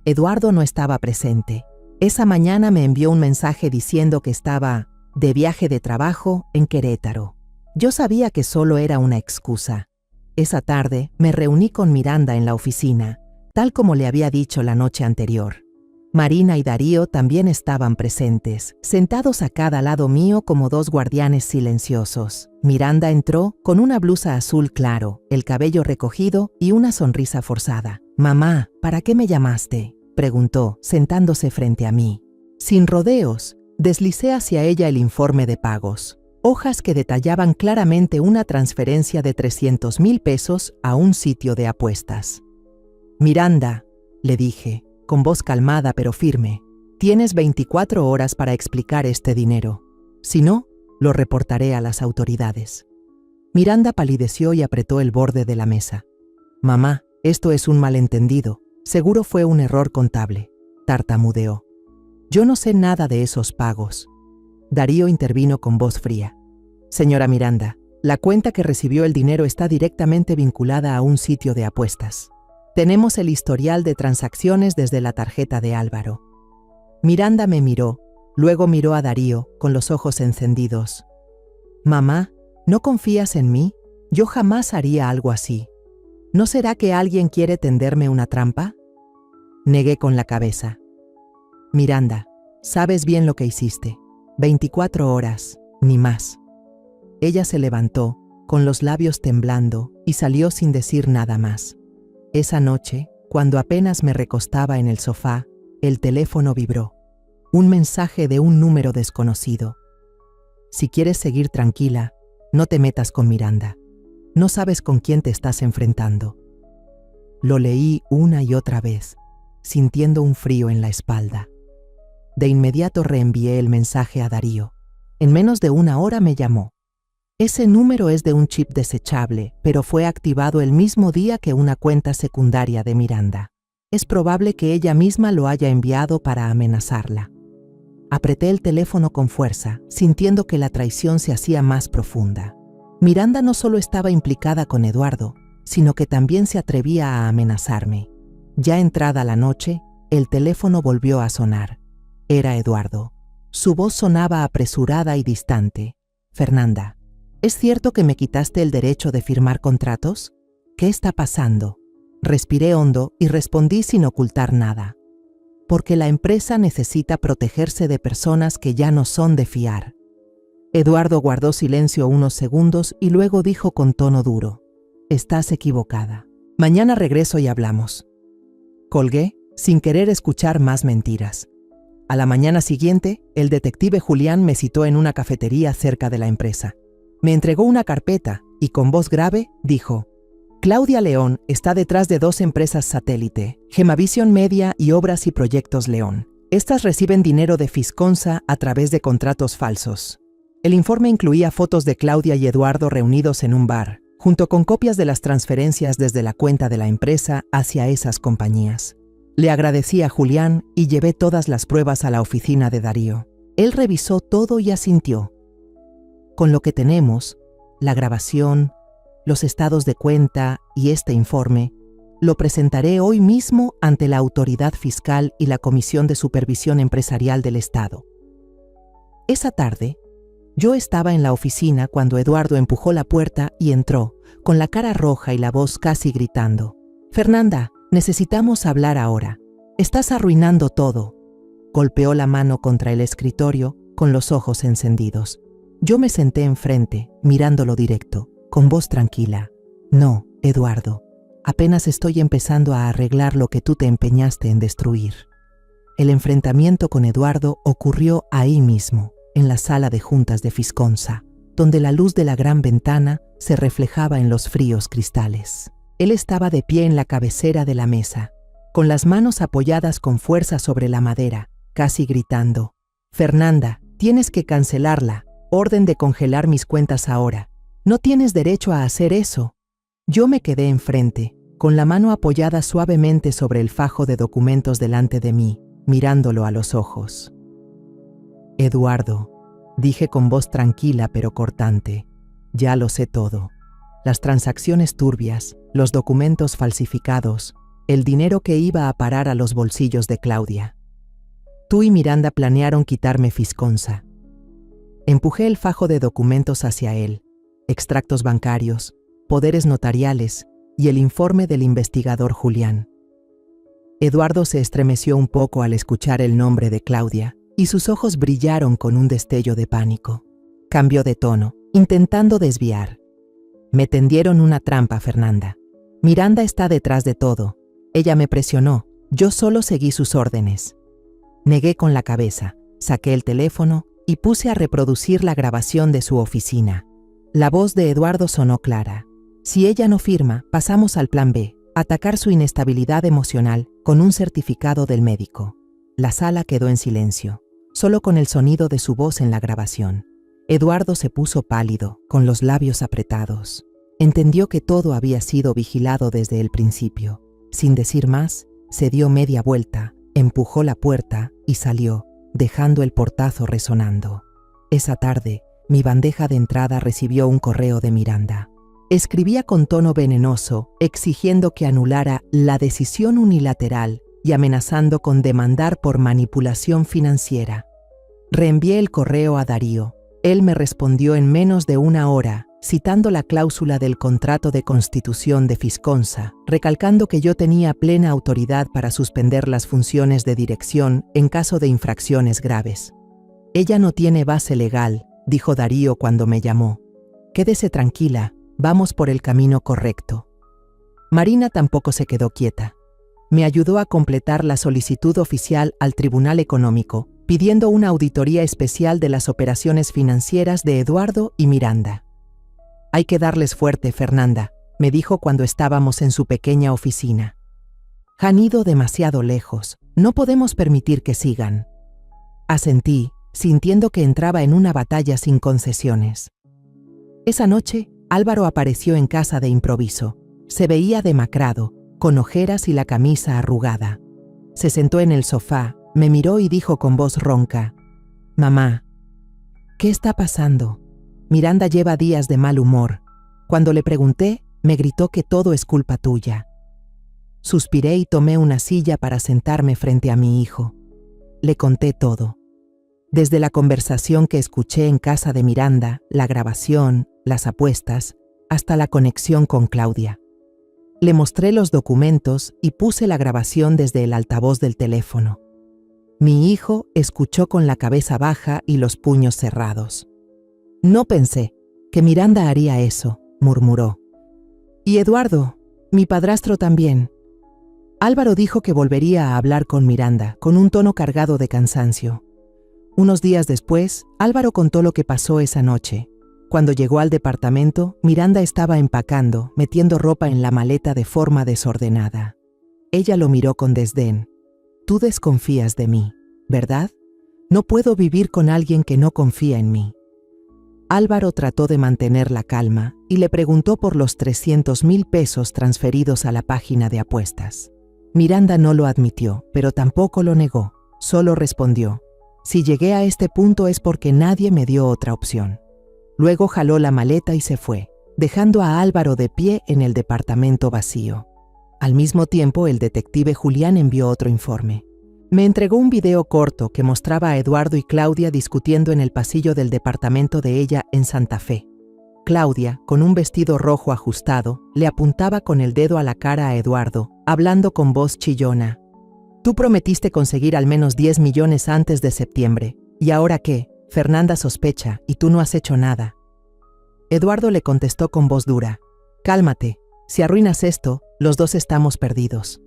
Speaker 1: Eduardo no estaba presente. Esa mañana me envió un mensaje diciendo que estaba de viaje de trabajo en Querétaro. Yo sabía que solo era una excusa. Esa tarde me reuní con Miranda en la oficina, tal como le había dicho la noche anterior. Marina y Darío también estaban presentes, sentados a cada lado mío como dos guardianes silenciosos. Miranda entró con una blusa azul claro, el cabello recogido y una sonrisa forzada. «Mamá, ¿para qué me llamaste?», preguntó, sentándose frente a mí. Sin rodeos, deslicé hacia ella el informe de pagos, hojas que detallaban claramente una transferencia de 300,000 pesos a un sitio de apuestas. «Miranda», le dije, con voz calmada pero firme, «tienes 24 horas para explicar este dinero. Si no, lo reportaré a las autoridades». Miranda palideció y apretó el borde de la mesa. «Mamá, Esto es un malentendido. Seguro fue un error contable, tartamudeó. Yo no sé nada de esos pagos. Darío intervino con voz fría. Señora Miranda, la cuenta que recibió el dinero está directamente vinculada a un sitio de apuestas. Tenemos el historial de transacciones desde la tarjeta de Álvaro. Miranda me miró, luego miró a Darío con los ojos encendidos. Mamá, ¿no confías en mí? Yo jamás haría algo así. ¿No será que alguien quiere tenderme una trampa? Negué con la cabeza. Miranda, sabes bien lo que hiciste. 24 horas, ni más. Ella se levantó, con los labios temblando, y salió sin decir nada más. Esa noche, cuando apenas me recostaba en el sofá, el teléfono vibró. Un mensaje de un número desconocido. Si quieres seguir tranquila, no te metas con Miranda. No sabes con quién te estás enfrentando. Lo leí una y otra vez, sintiendo un frío en la espalda. De inmediato reenvié el mensaje a Darío. En menos de una hora me llamó. Ese número es de un chip desechable, pero fue activado el mismo día que una cuenta secundaria de Miranda. Es probable que ella misma lo haya enviado para amenazarla. Apreté el teléfono con fuerza, sintiendo que la traición se hacía más profunda. Miranda no solo estaba implicada con Eduardo, sino que también se atrevía a amenazarme. Ya entrada la noche, el teléfono volvió a sonar. Era Eduardo. Su voz sonaba apresurada y distante. Fernanda, ¿es cierto que me quitaste el derecho de firmar contratos? ¿Qué está pasando? Respiré hondo y respondí sin ocultar nada. Porque la empresa necesita protegerse de personas que ya no son de fiar. Eduardo guardó silencio unos segundos y luego dijo con tono duro: Estás equivocada. Mañana regreso y hablamos. Colgué, sin querer escuchar más mentiras. A la mañana siguiente, el detective Julián me citó en una cafetería cerca de la empresa. Me entregó una carpeta y con voz grave dijo: Claudia León está detrás de 2 empresas satélite, Gemavision Media y Obras y Proyectos León. Estas reciben dinero de Fisconsa a través de contratos falsos. El informe incluía fotos de Claudia y Eduardo reunidos en un bar, junto con copias de las transferencias desde la cuenta de la empresa hacia esas compañías. Le agradecí a Julián y llevé todas las pruebas a la oficina de Darío. Él revisó todo y asintió. Con lo que tenemos, la grabación, los estados de cuenta y este informe, lo presentaré hoy mismo ante la autoridad fiscal y la Comisión de Supervisión Empresarial del Estado. Esa tarde, yo estaba en la oficina cuando Eduardo empujó la puerta y entró, con la cara roja y la voz casi gritando. Fernanda, necesitamos hablar ahora. Estás arruinando todo. Golpeó la mano contra el escritorio con los ojos encendidos. Yo me senté enfrente, mirándolo directo, con voz tranquila. No, Eduardo, apenas estoy empezando a arreglar lo que tú te empeñaste en destruir. El enfrentamiento con Eduardo ocurrió ahí mismo, en la sala de juntas de Fisconsa, donde la luz de la gran ventana se reflejaba en los fríos cristales. Él estaba de pie en la cabecera de la mesa, con las manos apoyadas con fuerza sobre la madera, casi gritando: Fernanda, tienes que cancelarla, orden de congelar mis cuentas ahora. No tienes derecho a hacer eso. Yo me quedé enfrente, con la mano apoyada suavemente sobre el fajo de documentos delante de mí, mirándolo a los ojos. Eduardo, dije con voz tranquila pero cortante, ya lo sé todo. Las transacciones turbias, los documentos falsificados, el dinero que iba a parar a los bolsillos de Claudia. Tú y Miranda planearon quitarme Fisconsa. Empujé el fajo de documentos hacia él, extractos bancarios, poderes notariales y el informe del investigador Julián. Eduardo se estremeció un poco al escuchar el nombre de Claudia y sus ojos brillaron con un destello de pánico. Cambió de tono, intentando desviar. Me tendieron una trampa, Fernanda. Miranda está detrás de todo. Ella me presionó, yo solo seguí sus órdenes. Negué con la cabeza, saqué el teléfono y puse a reproducir la grabación de su oficina. La voz de Eduardo sonó clara. Si ella no firma, pasamos al plan B, atacar su inestabilidad emocional con un certificado del médico. La sala quedó en silencio, solo con el sonido de su voz en la grabación. Eduardo se puso pálido, con los labios apretados. Entendió que todo había sido vigilado desde el principio. Sin decir más, se dio media vuelta, empujó la puerta y salió, dejando el portazo resonando. Esa tarde, mi bandeja de entrada recibió un correo de Miranda. Escribía con tono venenoso, exigiendo que anulara la decisión unilateral y amenazando con demandar por manipulación financiera. Reenvié el correo a Darío. Él me respondió en menos de una hora, citando la cláusula del contrato de constitución de Fisconsa, recalcando que yo tenía plena autoridad para suspender las funciones de dirección en caso de infracciones graves. «Ella no tiene base legal», dijo Darío cuando me llamó. «Quédese tranquila, vamos por el camino correcto». Marina tampoco se quedó quieta. Me ayudó a completar la solicitud oficial al Tribunal Económico, pidiendo una auditoría especial de las operaciones financieras de Eduardo y Miranda. «Hay que darles fuerte, Fernanda», me dijo cuando estábamos en su pequeña oficina. «Han ido demasiado lejos, no podemos permitir que sigan». Asentí, sintiendo que entraba en una batalla sin concesiones. Esa noche, Álvaro apareció en casa de improviso. Se veía demacrado, con ojeras y la camisa arrugada. Se sentó en el sofá, me miró y dijo con voz ronca: «Mamá, ¿qué está pasando? Miranda lleva días de mal humor. Cuando le pregunté, me gritó que todo es culpa tuya». Suspiré y tomé una silla para sentarme frente a mi hijo. Le conté todo. Desde la conversación que escuché en casa de Miranda, la grabación, las apuestas, hasta la conexión con Claudia. Le mostré los documentos y puse la grabación desde el altavoz del teléfono. Mi hijo escuchó con la cabeza baja y los puños cerrados. «No pensé que Miranda haría eso», murmuró. «Y Eduardo, mi padrastro también». Álvaro dijo que volvería a hablar con Miranda, con un tono cargado de cansancio. Unos días después, Álvaro contó lo que pasó esa noche. Cuando llegó al departamento, Miranda estaba empacando, metiendo ropa en la maleta de forma desordenada. Ella lo miró con desdén. «Tú desconfías de mí, ¿verdad? No puedo vivir con alguien que no confía en mí». Álvaro trató de mantener la calma y le preguntó por los 300,000 pesos transferidos a la página de apuestas. Miranda no lo admitió, pero tampoco lo negó. Solo respondió: «Si llegué a este punto es porque nadie me dio otra opción». Luego jaló la maleta y se fue, dejando a Álvaro de pie en el departamento vacío. Al mismo tiempo, el detective Julián envió otro informe. Me entregó un video corto que mostraba a Eduardo y Claudia discutiendo en el pasillo del departamento de ella en Santa Fe. Claudia, con un vestido rojo ajustado, le apuntaba con el dedo a la cara a Eduardo, hablando con voz chillona. «Tú prometiste conseguir al menos 10 millones antes de septiembre. ¿Y ahora qué? Fernanda sospecha y tú no has hecho nada». Eduardo le contestó con voz dura: «Cálmate, si arruinas esto, los dos estamos perdidos».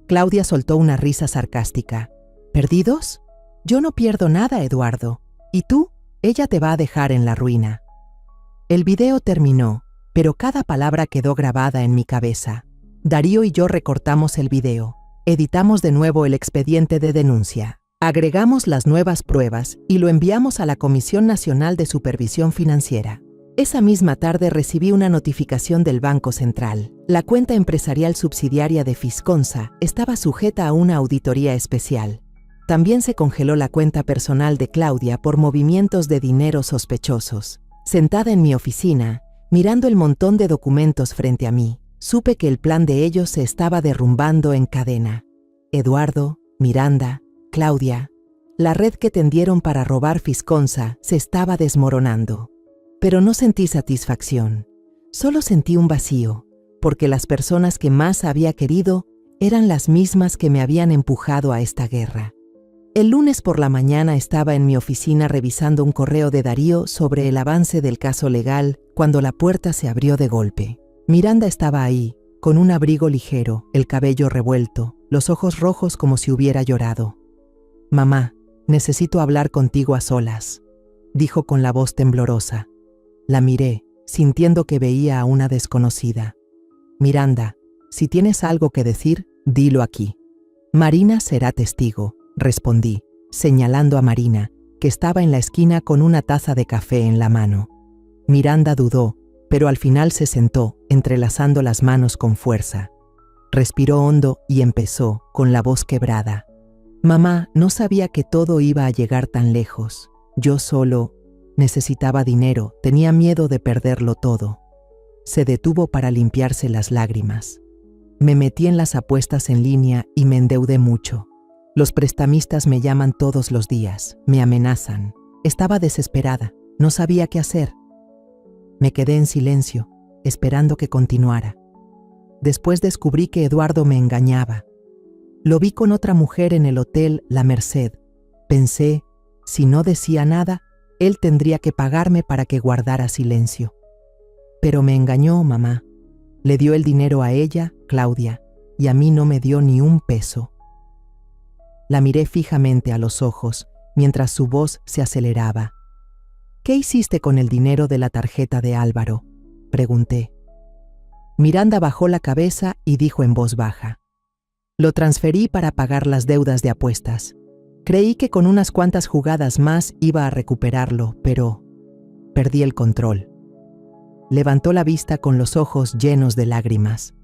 Speaker 1: Claudia soltó una risa sarcástica. «¿Perdidos? Yo no pierdo nada, Eduardo. ¿Y tú? Ella te va a dejar en la ruina». El video terminó, pero cada palabra quedó grabada en mi cabeza. Darío y yo recortamos el video, editamos de nuevo el expediente de denuncia, agregamos las nuevas pruebas y lo enviamos a la Comisión Nacional de Supervisión Financiera. Esa misma tarde recibí una notificación del Banco Central. La cuenta empresarial subsidiaria de Fisconsa estaba sujeta a una auditoría especial. También se congeló la cuenta personal de Claudia por movimientos de dinero sospechosos. Sentada en mi oficina, mirando el montón de documentos frente a mí, supe que el plan de ellos se estaba derrumbando en cadena. Eduardo, Miranda, Claudia, la red que tendieron para robar Fisconsa se estaba desmoronando. Pero no sentí satisfacción, solo sentí un vacío, porque las personas que más había querido eran las mismas que me habían empujado a esta guerra. El lunes por la mañana estaba en mi oficina revisando un correo de Darío sobre el avance del caso legal cuando la puerta se abrió de golpe. Miranda estaba ahí, con un abrigo ligero, el cabello revuelto, los ojos rojos como si hubiera llorado. «Mamá, necesito hablar contigo a solas», dijo con la voz temblorosa. La miré, sintiendo que veía a una desconocida. «Miranda, si tienes algo que decir, dilo aquí». «Marina será testigo», respondí, señalando a Marina, que estaba en la esquina con una taza de café en la mano. Miranda dudó, pero al final se sentó, entrelazando las manos con fuerza. Respiró hondo y empezó, con la voz quebrada. Mamá, no sabía que todo iba a llegar tan lejos. Yo solo necesitaba dinero, tenía miedo de perderlo todo. Se detuvo para limpiarse las lágrimas. Me metí en las apuestas en línea y me endeudé mucho. Los prestamistas me llaman todos los días, me amenazan. Estaba desesperada, no sabía qué hacer. Me quedé en silencio, esperando que continuara. Después descubrí que Eduardo me engañaba. Lo vi con otra mujer en el hotel La Merced. Pensé, si no decía nada, él tendría que pagarme para que guardara silencio. Pero me engañó, mamá. Le dio el dinero a ella, Claudia, y a mí no me dio ni un peso. La miré fijamente a los ojos, mientras su voz se aceleraba. ¿Qué hiciste con el dinero de la tarjeta de Álvaro?, pregunté. Miranda bajó la cabeza y dijo en voz baja. Lo transferí para pagar las deudas de apuestas. Creí que con unas cuantas jugadas más iba a recuperarlo, pero perdí el control. Levantó la vista con los ojos llenos de lágrimas.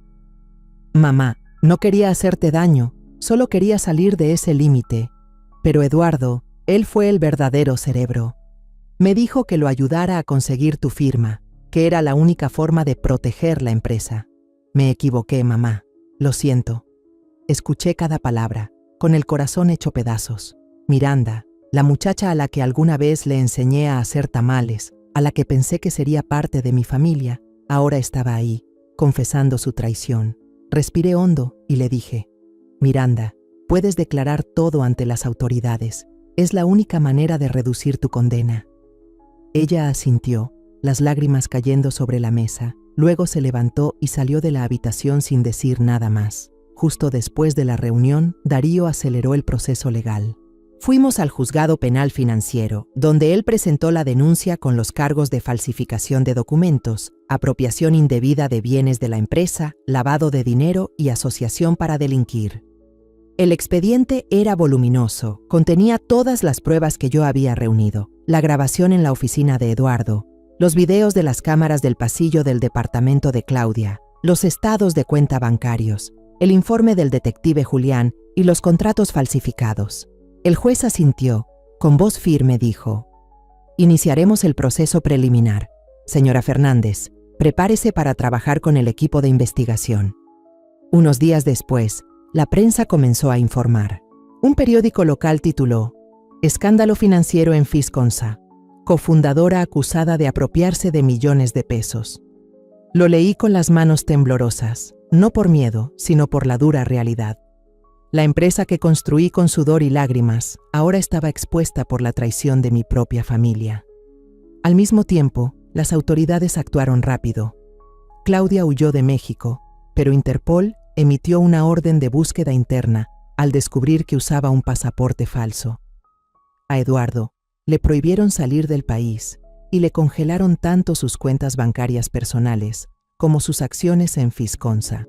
Speaker 1: Mamá, no quería hacerte daño, solo quería salir de ese límite. Pero Eduardo, él fue el verdadero cerebro. Me dijo que lo ayudara a conseguir tu firma, que era la única forma de proteger la empresa. Me equivoqué, mamá. Lo siento. Escuché cada palabra, con el corazón hecho pedazos. Miranda, la muchacha a la que alguna vez le enseñé a hacer tamales, a la que pensé que sería parte de mi familia, ahora estaba ahí, confesando su traición. Respiré hondo y le dije, Miranda, puedes declarar todo ante las autoridades. Es la única manera de reducir tu condena. Ella asintió, las lágrimas cayendo sobre la mesa. Luego se levantó y salió de la habitación sin decir nada más. Justo después de la reunión, Darío aceleró el proceso legal. Fuimos al juzgado penal financiero, donde él presentó la denuncia con los cargos de falsificación de documentos, apropiación indebida de bienes de la empresa, lavado de dinero y asociación para delinquir. El expediente era voluminoso, contenía todas las pruebas que yo había reunido, la grabación en la oficina de Eduardo, los videos de las cámaras del pasillo del departamento de Claudia, los estados de cuenta bancarios, el informe del detective Julián y los contratos falsificados. El juez asintió, con voz firme dijo, «Iniciaremos el proceso preliminar. Señora Fernández, prepárese para trabajar con el equipo de investigación». Unos días después, la prensa comenzó a informar. Un periódico local tituló «Escándalo financiero en Fisconsa. Cofundadora acusada de apropiarse de millones de pesos». Lo leí con las manos temblorosas, no por miedo, sino por la dura realidad. La empresa que construí con sudor y lágrimas ahora estaba expuesta por la traición de mi propia familia. Al mismo tiempo, las autoridades actuaron rápido. Claudia huyó de México, pero Interpol emitió una orden de búsqueda interna al descubrir que usaba un pasaporte falso. A Eduardo le prohibieron salir del país y le congelaron tanto sus cuentas bancarias personales como sus acciones en Fisconsa.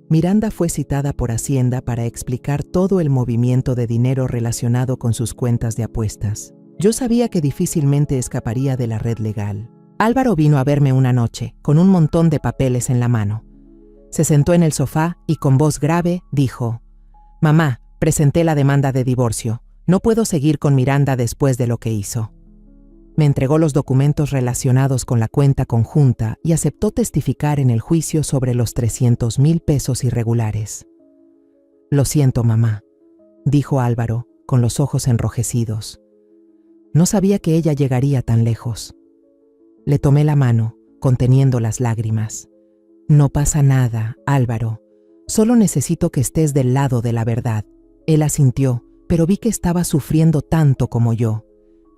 Speaker 1: Miranda fue citada por Hacienda para explicar todo el movimiento de dinero relacionado con sus cuentas de apuestas. Yo sabía que difícilmente escaparía de la red legal. Álvaro vino a verme una noche, con un montón de papeles en la mano. Se sentó en el sofá y con voz grave dijo, «Mamá, presenté la demanda de divorcio. No puedo seguir con Miranda después de lo que hizo». Me entregó los documentos relacionados con la cuenta conjunta y aceptó testificar en el juicio sobre los 300,000 pesos irregulares. «Lo siento, mamá», dijo Álvaro, con los ojos enrojecidos. No sabía que ella llegaría tan lejos. Le tomé la mano, conteniendo las lágrimas. «No pasa nada, Álvaro. Solo necesito que estés del lado de la verdad». Él asintió, pero vi que estaba sufriendo tanto como yo.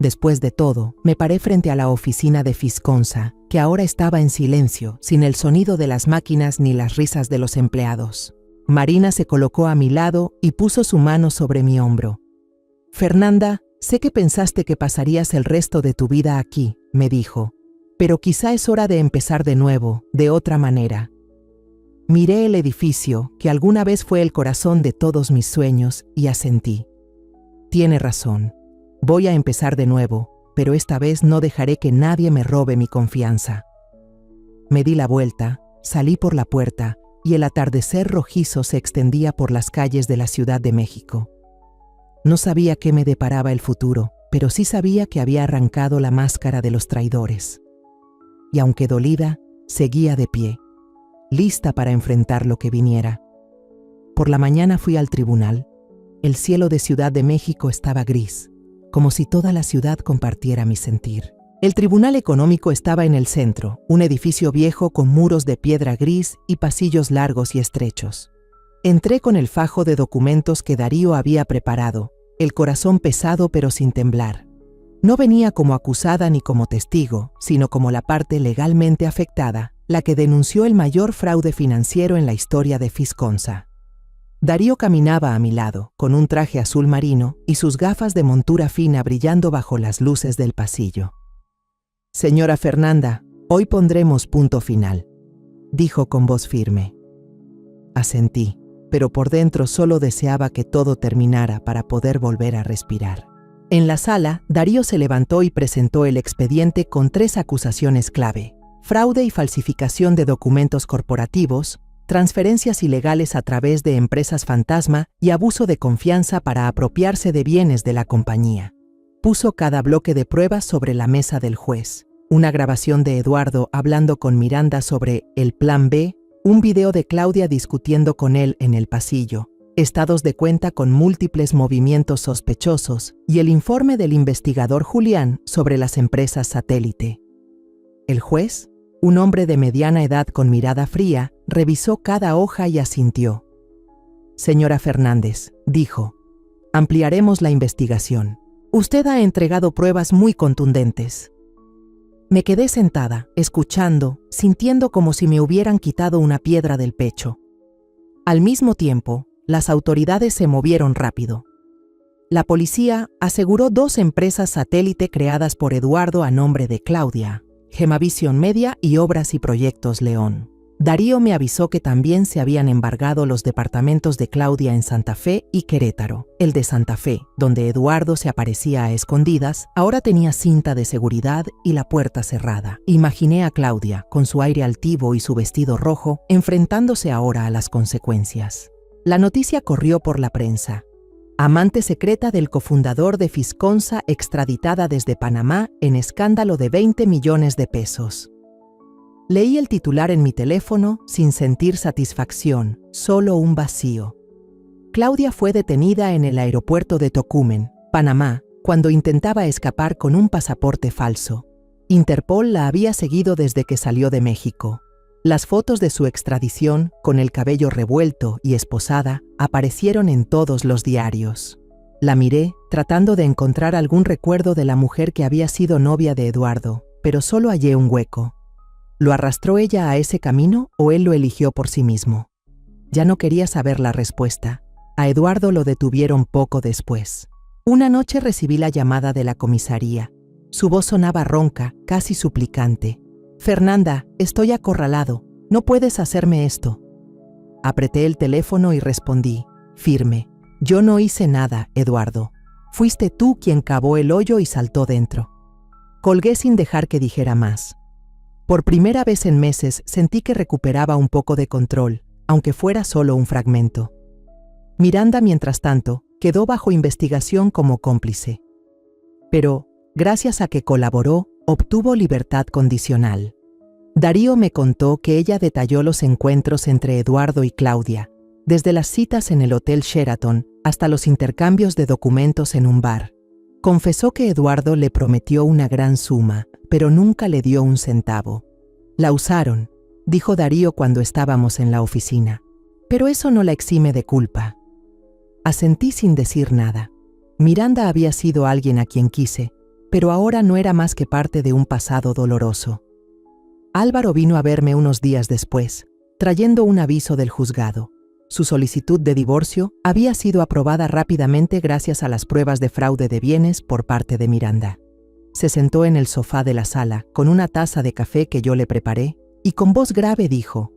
Speaker 1: Después de todo, me paré frente a la oficina de Fisconsa, que ahora estaba en silencio, sin el sonido de las máquinas ni las risas de los empleados. Marina se colocó a mi lado y puso su mano sobre mi hombro. «Fernanda, sé que pensaste que pasarías el resto de tu vida aquí», me dijo, «pero quizá es hora de empezar de nuevo, de otra manera». Miré el edificio, que alguna vez fue el corazón de todos mis sueños, y asentí. «Tiene razón. Voy a empezar de nuevo, pero esta vez no dejaré que nadie me robe mi confianza». Me di la vuelta, salí por la puerta y el atardecer rojizo se extendía por las calles de la Ciudad de México. No sabía qué me deparaba el futuro, pero sí sabía que había arrancado la máscara de los traidores. Y aunque dolida, seguía de pie, lista para enfrentar lo que viniera. Por la mañana fui al tribunal. El cielo de Ciudad de México estaba gris, como si toda la ciudad compartiera mi sentir. El Tribunal Económico estaba en el centro, un edificio viejo con muros de piedra gris y pasillos largos y estrechos. Entré con el fajo de documentos que Darío había preparado, el corazón pesado pero sin temblar. No venía como acusada ni como testigo, sino como la parte legalmente afectada, la que denunció el mayor fraude financiero en la historia de Fisconsa. Darío caminaba a mi lado, con un traje azul marino y sus gafas de montura fina brillando bajo las luces del pasillo. «Señora Fernanda, hoy pondremos punto final», dijo con voz firme. Asentí, pero por dentro solo deseaba que todo terminara para poder volver a respirar. En la sala, Darío se levantó y presentó el expediente con 3 acusaciones clave: fraude y falsificación de documentos corporativos, transferencias ilegales a través de empresas fantasma y abuso de confianza para apropiarse de bienes de la compañía. Puso cada bloque de pruebas sobre la mesa del juez. Una grabación de Eduardo hablando con Miranda sobre el Plan B, un video de Claudia discutiendo con él en el pasillo, estados de cuenta con múltiples movimientos sospechosos y el informe del investigador Julián sobre las empresas satélite. El juez, un hombre de mediana edad con mirada fría, revisó cada hoja y asintió. «Señora Fernández», dijo, «ampliaremos la investigación. Usted ha entregado pruebas muy contundentes». Me quedé sentada, escuchando, sintiendo como si me hubieran quitado una piedra del pecho. Al mismo tiempo, las autoridades se movieron rápido. La policía aseguró 2 empresas satélite creadas por Eduardo a nombre de Claudia, Gemavision Media y Obras y Proyectos León. Darío me avisó que también se habían embargado los departamentos de Claudia en Santa Fe y Querétaro. El de Santa Fe, donde Eduardo se aparecía a escondidas, ahora tenía cinta de seguridad y la puerta cerrada. Imaginé a Claudia, con su aire altivo y su vestido rojo, enfrentándose ahora a las consecuencias. La noticia corrió por la prensa. Amante secreta del cofundador de Fisconsa extraditada desde Panamá en escándalo de 20 millones de pesos. Leí el titular en mi teléfono sin sentir satisfacción, solo un vacío. Claudia fue detenida en el aeropuerto de Tocumen, Panamá, cuando intentaba escapar con un pasaporte falso. Interpol la había seguido desde que salió de México. Las fotos de su extradición, con el cabello revuelto y esposada, aparecieron en todos los diarios. La miré, tratando de encontrar algún recuerdo de la mujer que había sido novia de Eduardo, pero solo hallé un hueco. ¿Lo arrastró ella a ese camino o él lo eligió por sí mismo? Ya no quería saber la respuesta. A Eduardo lo detuvieron poco después. Una noche recibí la llamada de la comisaría. Su voz sonaba ronca, casi suplicante. «Fernanda, estoy acorralado. No puedes hacerme esto». Apreté el teléfono y respondí, firme: «Yo no hice nada, Eduardo. Fuiste tú quien cavó el hoyo y saltó dentro». Colgué sin dejar que dijera más. Por primera vez en meses sentí que recuperaba un poco de control, aunque fuera solo un fragmento. Miranda, mientras tanto, quedó bajo investigación como cómplice. Pero, gracias a que colaboró, obtuvo libertad condicional. Darío me contó que ella detalló los encuentros entre Eduardo y Claudia, desde las citas en el Hotel Sheraton hasta los intercambios de documentos en un bar. Confesó que Eduardo le prometió una gran suma, pero nunca le dio un centavo. «La usaron», dijo Darío cuando estábamos en la oficina, «pero eso no la exime de culpa». Asentí sin decir nada. Miranda había sido alguien a quien quise, pero ahora no era más que parte de un pasado doloroso. Álvaro vino a verme unos días después, trayendo un aviso del juzgado. Su solicitud de divorcio había sido aprobada rápidamente gracias a las pruebas de fraude de bienes por parte de Miranda. Se sentó en el sofá de la sala con una taza de café que yo le preparé y con voz grave dijo: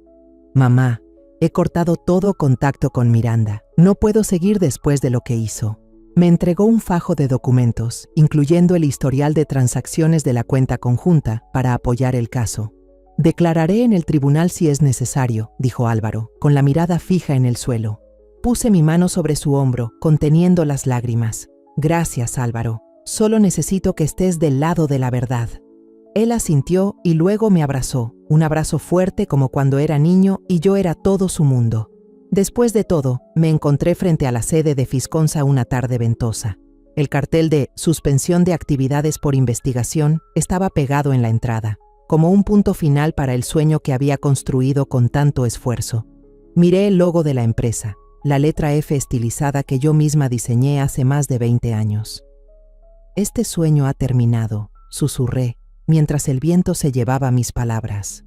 Speaker 1: «Mamá, he cortado todo contacto con Miranda. No puedo seguir después de lo que hizo». Me entregó un fajo de documentos, incluyendo el historial de transacciones de la cuenta conjunta, para apoyar el caso. Declararé en el tribunal si es necesario, dijo Álvaro, con la mirada fija en el suelo. Puse mi mano sobre su hombro, conteniendo las lágrimas. Gracias, Álvaro. Solo necesito que estés del lado de la verdad. Él asintió y luego me abrazó, un abrazo fuerte como cuando era niño y yo era todo su mundo. Después de todo, me encontré frente a la sede de Fisconsa una tarde ventosa. El cartel de suspensión de actividades por investigación estaba pegado en la entrada, como un punto final para el sueño que había construido con tanto esfuerzo. Miré el logo de la empresa, la letra F estilizada que yo misma diseñé hace más de 20 años. Este sueño ha terminado, susurré, mientras el viento se llevaba mis palabras.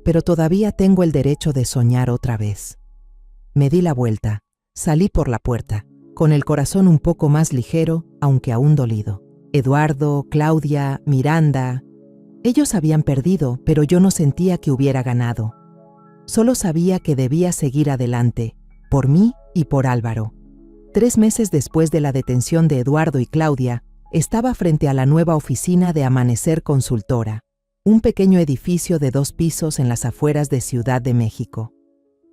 Speaker 1: Pero todavía tengo el derecho de soñar otra vez. Me di la vuelta, salí por la puerta, con el corazón un poco más ligero, aunque aún dolido. Eduardo, Claudia, Miranda, ellos habían perdido, pero yo no sentía que hubiera ganado. Solo sabía que debía seguir adelante, por mí y por Álvaro. 3 meses después de la detención de Eduardo y Claudia, estaba frente a la nueva oficina de Amanecer Consultora, un pequeño edificio de 2 pisos en las afueras de Ciudad de México.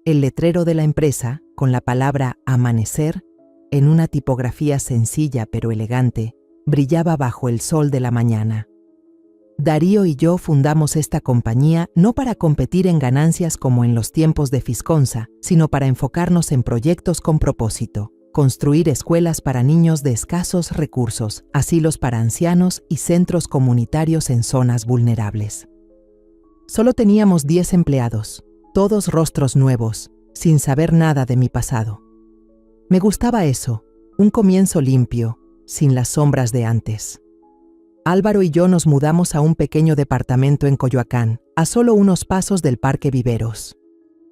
Speaker 1: El letrero de la empresa, con la palabra Amanecer, en una tipografía sencilla pero elegante, brillaba bajo el sol de la mañana. Darío y yo fundamos esta compañía no para competir en ganancias como en los tiempos de Fisconsa, sino para enfocarnos en proyectos con propósito. Construir escuelas para niños de escasos recursos, asilos para ancianos y centros comunitarios en zonas vulnerables. Solo teníamos 10 empleados, todos rostros nuevos, sin saber nada de mi pasado. Me gustaba eso, un comienzo limpio, sin las sombras de antes. Álvaro y yo nos mudamos a un pequeño departamento en Coyoacán, a solo unos pasos del Parque Viveros.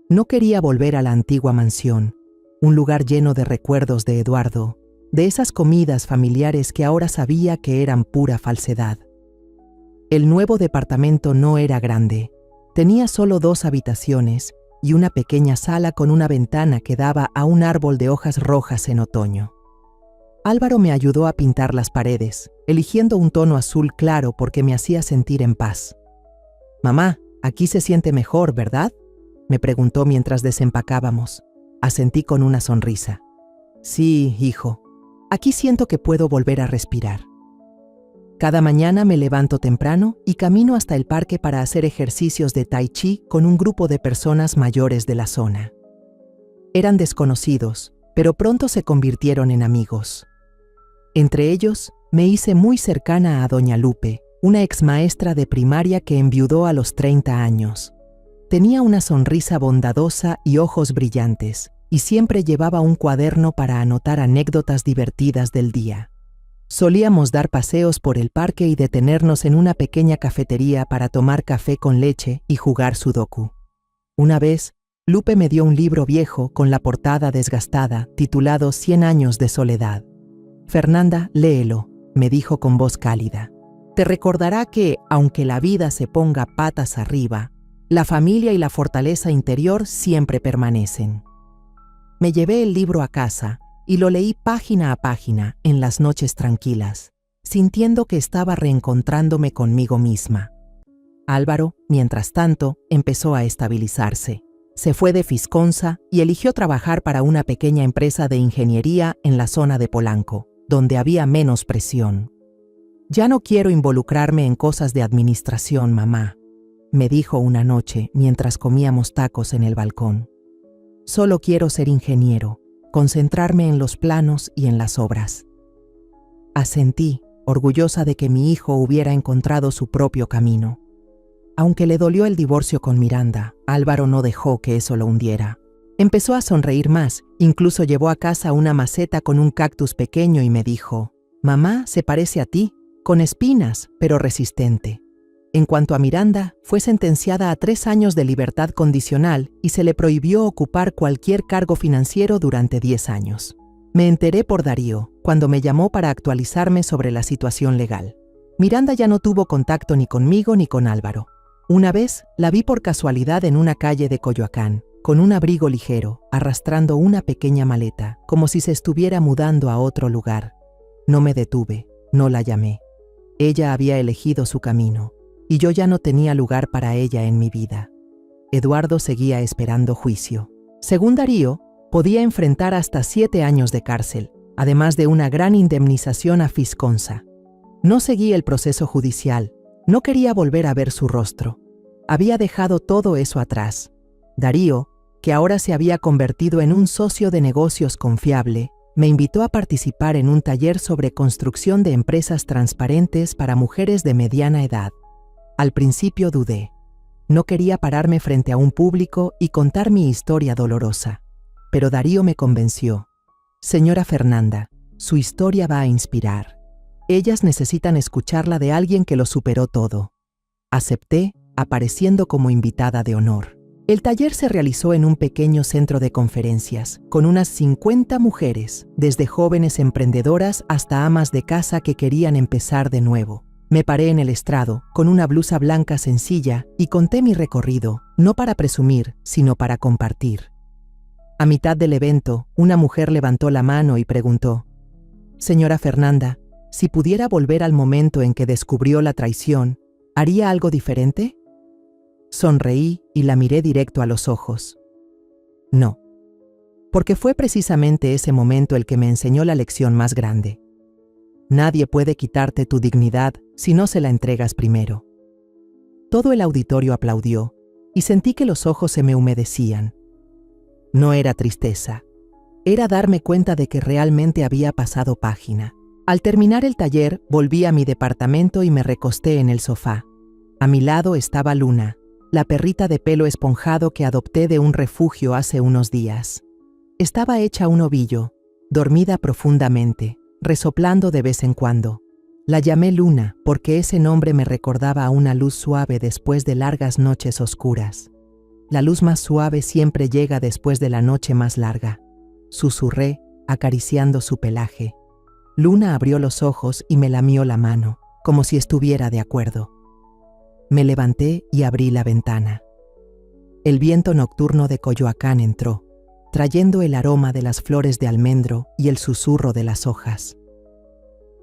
Speaker 1: No quería volver a la antigua mansión, un lugar lleno de recuerdos de Eduardo, de esas comidas familiares que ahora sabía que eran pura falsedad. El nuevo departamento no era grande. Tenía solo 2 habitaciones y una pequeña sala con una ventana que daba a un árbol de hojas rojas en otoño. Álvaro me ayudó a pintar las paredes, eligiendo un tono azul claro porque me hacía sentir en paz. «Mamá, aquí se siente mejor, ¿verdad?», me preguntó mientras desempacábamos. Asentí con una sonrisa. «Sí, hijo. Aquí siento que puedo volver a respirar». Cada mañana me levanto temprano y camino hasta el parque para hacer ejercicios de tai chi con un grupo de personas mayores de la zona. Eran desconocidos, pero pronto se convirtieron en amigos. Entre ellos, me hice muy cercana a doña Lupe, una exmaestra de primaria que enviudó a los 30 años. Tenía una sonrisa bondadosa y ojos brillantes, y siempre llevaba un cuaderno para anotar anécdotas divertidas del día. Solíamos dar paseos por el parque y detenernos en una pequeña cafetería para tomar café con leche y jugar sudoku. Una vez, Lupe me dio un libro viejo con la portada desgastada, titulado 100 años de soledad. «Fernanda, léelo», me dijo con voz cálida. «Te recordará que, aunque la vida se ponga patas arriba, la familia y la fortaleza interior siempre permanecen». Me llevé el libro a casa y lo leí página a página en las noches tranquilas, sintiendo que estaba reencontrándome conmigo misma. Álvaro, mientras tanto, empezó a estabilizarse. Se fue de Fisconsa y eligió trabajar para una pequeña empresa de ingeniería en la zona de Polanco, donde había menos presión. «Ya no quiero involucrarme en cosas de administración, mamá», me dijo una noche mientras comíamos tacos en el balcón. «Solo quiero ser ingeniero, concentrarme en los planos y en las obras». Asentí, orgullosa de que mi hijo hubiera encontrado su propio camino. Aunque le dolió el divorcio con Miranda, Álvaro no dejó que eso lo hundiera. Empezó a sonreír más, incluso llevó a casa una maceta con un cactus pequeño y me dijo: «Mamá se parece a ti, con espinas, pero resistente». En cuanto a Miranda, fue sentenciada a 3 años de libertad condicional y se le prohibió ocupar cualquier cargo financiero durante 10 años. Me enteré por Darío, cuando me llamó para actualizarme sobre la situación legal. Miranda ya no tuvo contacto ni conmigo ni con Álvaro. Una vez la vi por casualidad en una calle de Coyoacán, con un abrigo ligero, arrastrando una pequeña maleta, como si se estuviera mudando a otro lugar. No me detuve, no la llamé. Ella había elegido su camino. y yo ya no tenía lugar para ella en mi vida. Eduardo seguía esperando juicio. Según Darío, podía enfrentar hasta 7 años de cárcel, además de una gran indemnización a Fisconsa. No seguí el proceso judicial, no quería volver a ver su rostro. Había dejado todo eso atrás. Darío, que ahora se había convertido en un socio de negocios confiable, me invitó a participar en un taller sobre construcción de empresas transparentes para mujeres de mediana edad. Al principio dudé. No quería pararme frente a un público y contar mi historia dolorosa. Pero Darío me convenció. Señora Fernanda, su historia va a inspirar. Ellas necesitan escucharla de alguien que lo superó todo. Acepté, apareciendo como invitada de honor. El taller se realizó en un pequeño centro de conferencias, con unas 50 mujeres, desde jóvenes emprendedoras hasta amas de casa que querían empezar de nuevo. Me paré en el estrado, con una blusa blanca sencilla, y conté mi recorrido, no para presumir, sino para compartir. A mitad del evento, una mujer levantó la mano y preguntó: «Señora Fernanda, si pudiera volver al momento en que descubrió la traición, ¿haría algo diferente?». Sonreí y la miré directo a los ojos. No, porque fue precisamente ese momento el que me enseñó la lección más grande. Nadie puede quitarte tu dignidad si no se la entregas primero. Todo el auditorio aplaudió y sentí que los ojos se me humedecían. No era tristeza, era darme cuenta de que realmente había pasado página. Al terminar el taller, volví a mi departamento y me recosté en el sofá. A mi lado estaba Luna, la perrita de pelo esponjado que adopté de un refugio hace unos días. Estaba hecha un ovillo, dormida profundamente, resoplando de vez en cuando. La llamé Luna porque ese nombre me recordaba a una luz suave después de largas noches oscuras. La luz más suave siempre llega después de la noche más larga. Susurré, acariciando su pelaje. Luna abrió los ojos y me lamió la mano, como si estuviera de acuerdo. Me levanté y abrí la ventana. El viento nocturno de Coyoacán entró, trayendo el aroma de las flores de almendro y el susurro de las hojas.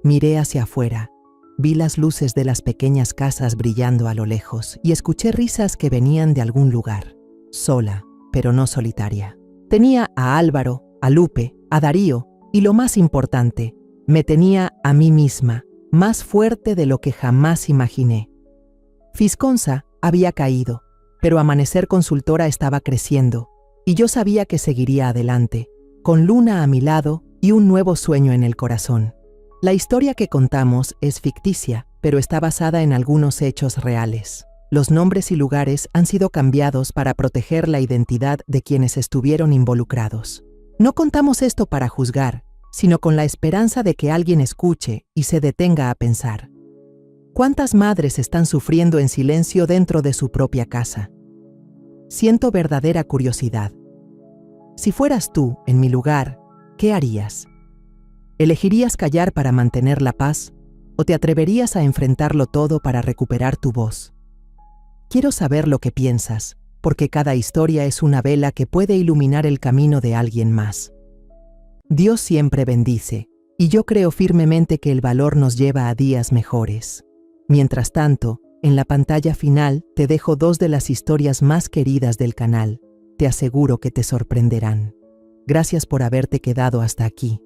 Speaker 1: Miré hacia afuera, vi las luces de las pequeñas casas brillando a lo lejos y escuché risas que venían de algún lugar, sola, pero no solitaria. Tenía a Álvaro, a Lupe, a Darío y, lo más importante, me tenía a mí misma, más fuerte de lo que jamás imaginé. Fisconsa había caído, pero Amanecer Consultora estaba creciendo, y yo sabía que seguiría adelante, con Luna a mi lado y un nuevo sueño en el corazón. La historia que contamos es ficticia, pero está basada en algunos hechos reales. Los nombres y lugares han sido cambiados para proteger la identidad de quienes estuvieron involucrados. No contamos esto para juzgar, sino con la esperanza de que alguien escuche y se detenga a pensar. ¿Cuántas madres están sufriendo en silencio dentro de su propia casa? Siento verdadera curiosidad. Si fueras tú en mi lugar, ¿qué harías? ¿Elegirías callar para mantener la paz o te atreverías a enfrentarlo todo para recuperar tu voz? Quiero saber lo que piensas, porque cada historia es una vela que puede iluminar el camino de alguien más. Dios siempre bendice, y yo creo firmemente que el valor nos lleva a días mejores. Mientras tanto, en la pantalla final te dejo 2 de las historias más queridas del canal. Te aseguro que te sorprenderán. Gracias por haberte quedado hasta aquí.